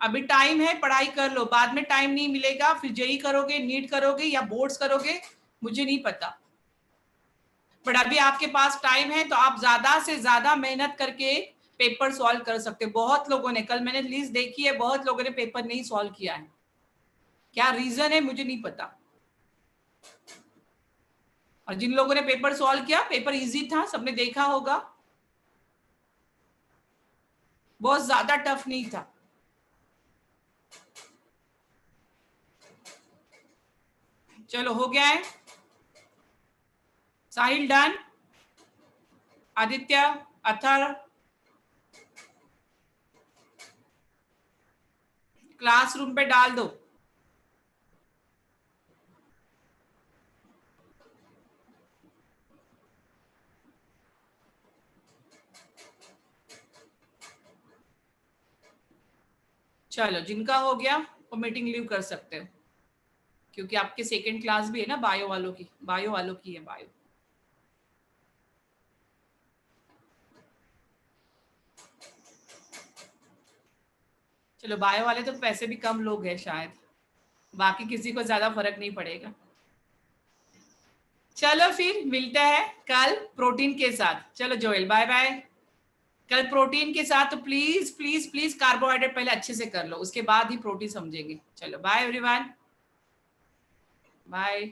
अभी टाइम है, पढ़ाई कर लो, बाद में टाइम नहीं मिलेगा, फिर जेई करोगे, नीट करोगे या बोर्ड्स करोगे, मुझे नहीं पता। बट अभी आपके पास टाइम है तो आप ज्यादा से ज्यादा मेहनत करके पेपर सॉल्व कर सकते हो। बहुत लोगों ने, कल मैंने लिस्ट देखी है, बहुत लोगों ने पेपर नहीं सॉल्व किया है, क्या रीजन है मुझे नहीं पता। और जिन लोगों ने पेपर सॉल्व किया, पेपर इजी था, सबने देखा होगा, बहुत ज्यादा टफ नहीं था। चलो हो गया है। साहिल डन, आदित्य, अथर, क्लासरूम पे डाल दो। चलो जिनका हो गया वो मीटिंग लीव कर सकते हो, क्योंकि आपके सेकंड क्लास भी है ना बायो वालों की, बायो वालों की है बायो। चलो बायो वाले तो पैसे भी कम लोग हैं शायद, बाकी किसी को ज्यादा फर्क नहीं पड़ेगा। चलो फिर मिलते हैं कल प्रोटीन के साथ। चलो जोएल बाय बाय। कल प्रोटीन के साथ तो प्लीज प्लीज प्लीज कार्बोहाइड्रेट पहले अच्छे से कर लो, उसके बाद ही प्रोटीन समझेंगे। चलो बाय एवरीवन, बाय।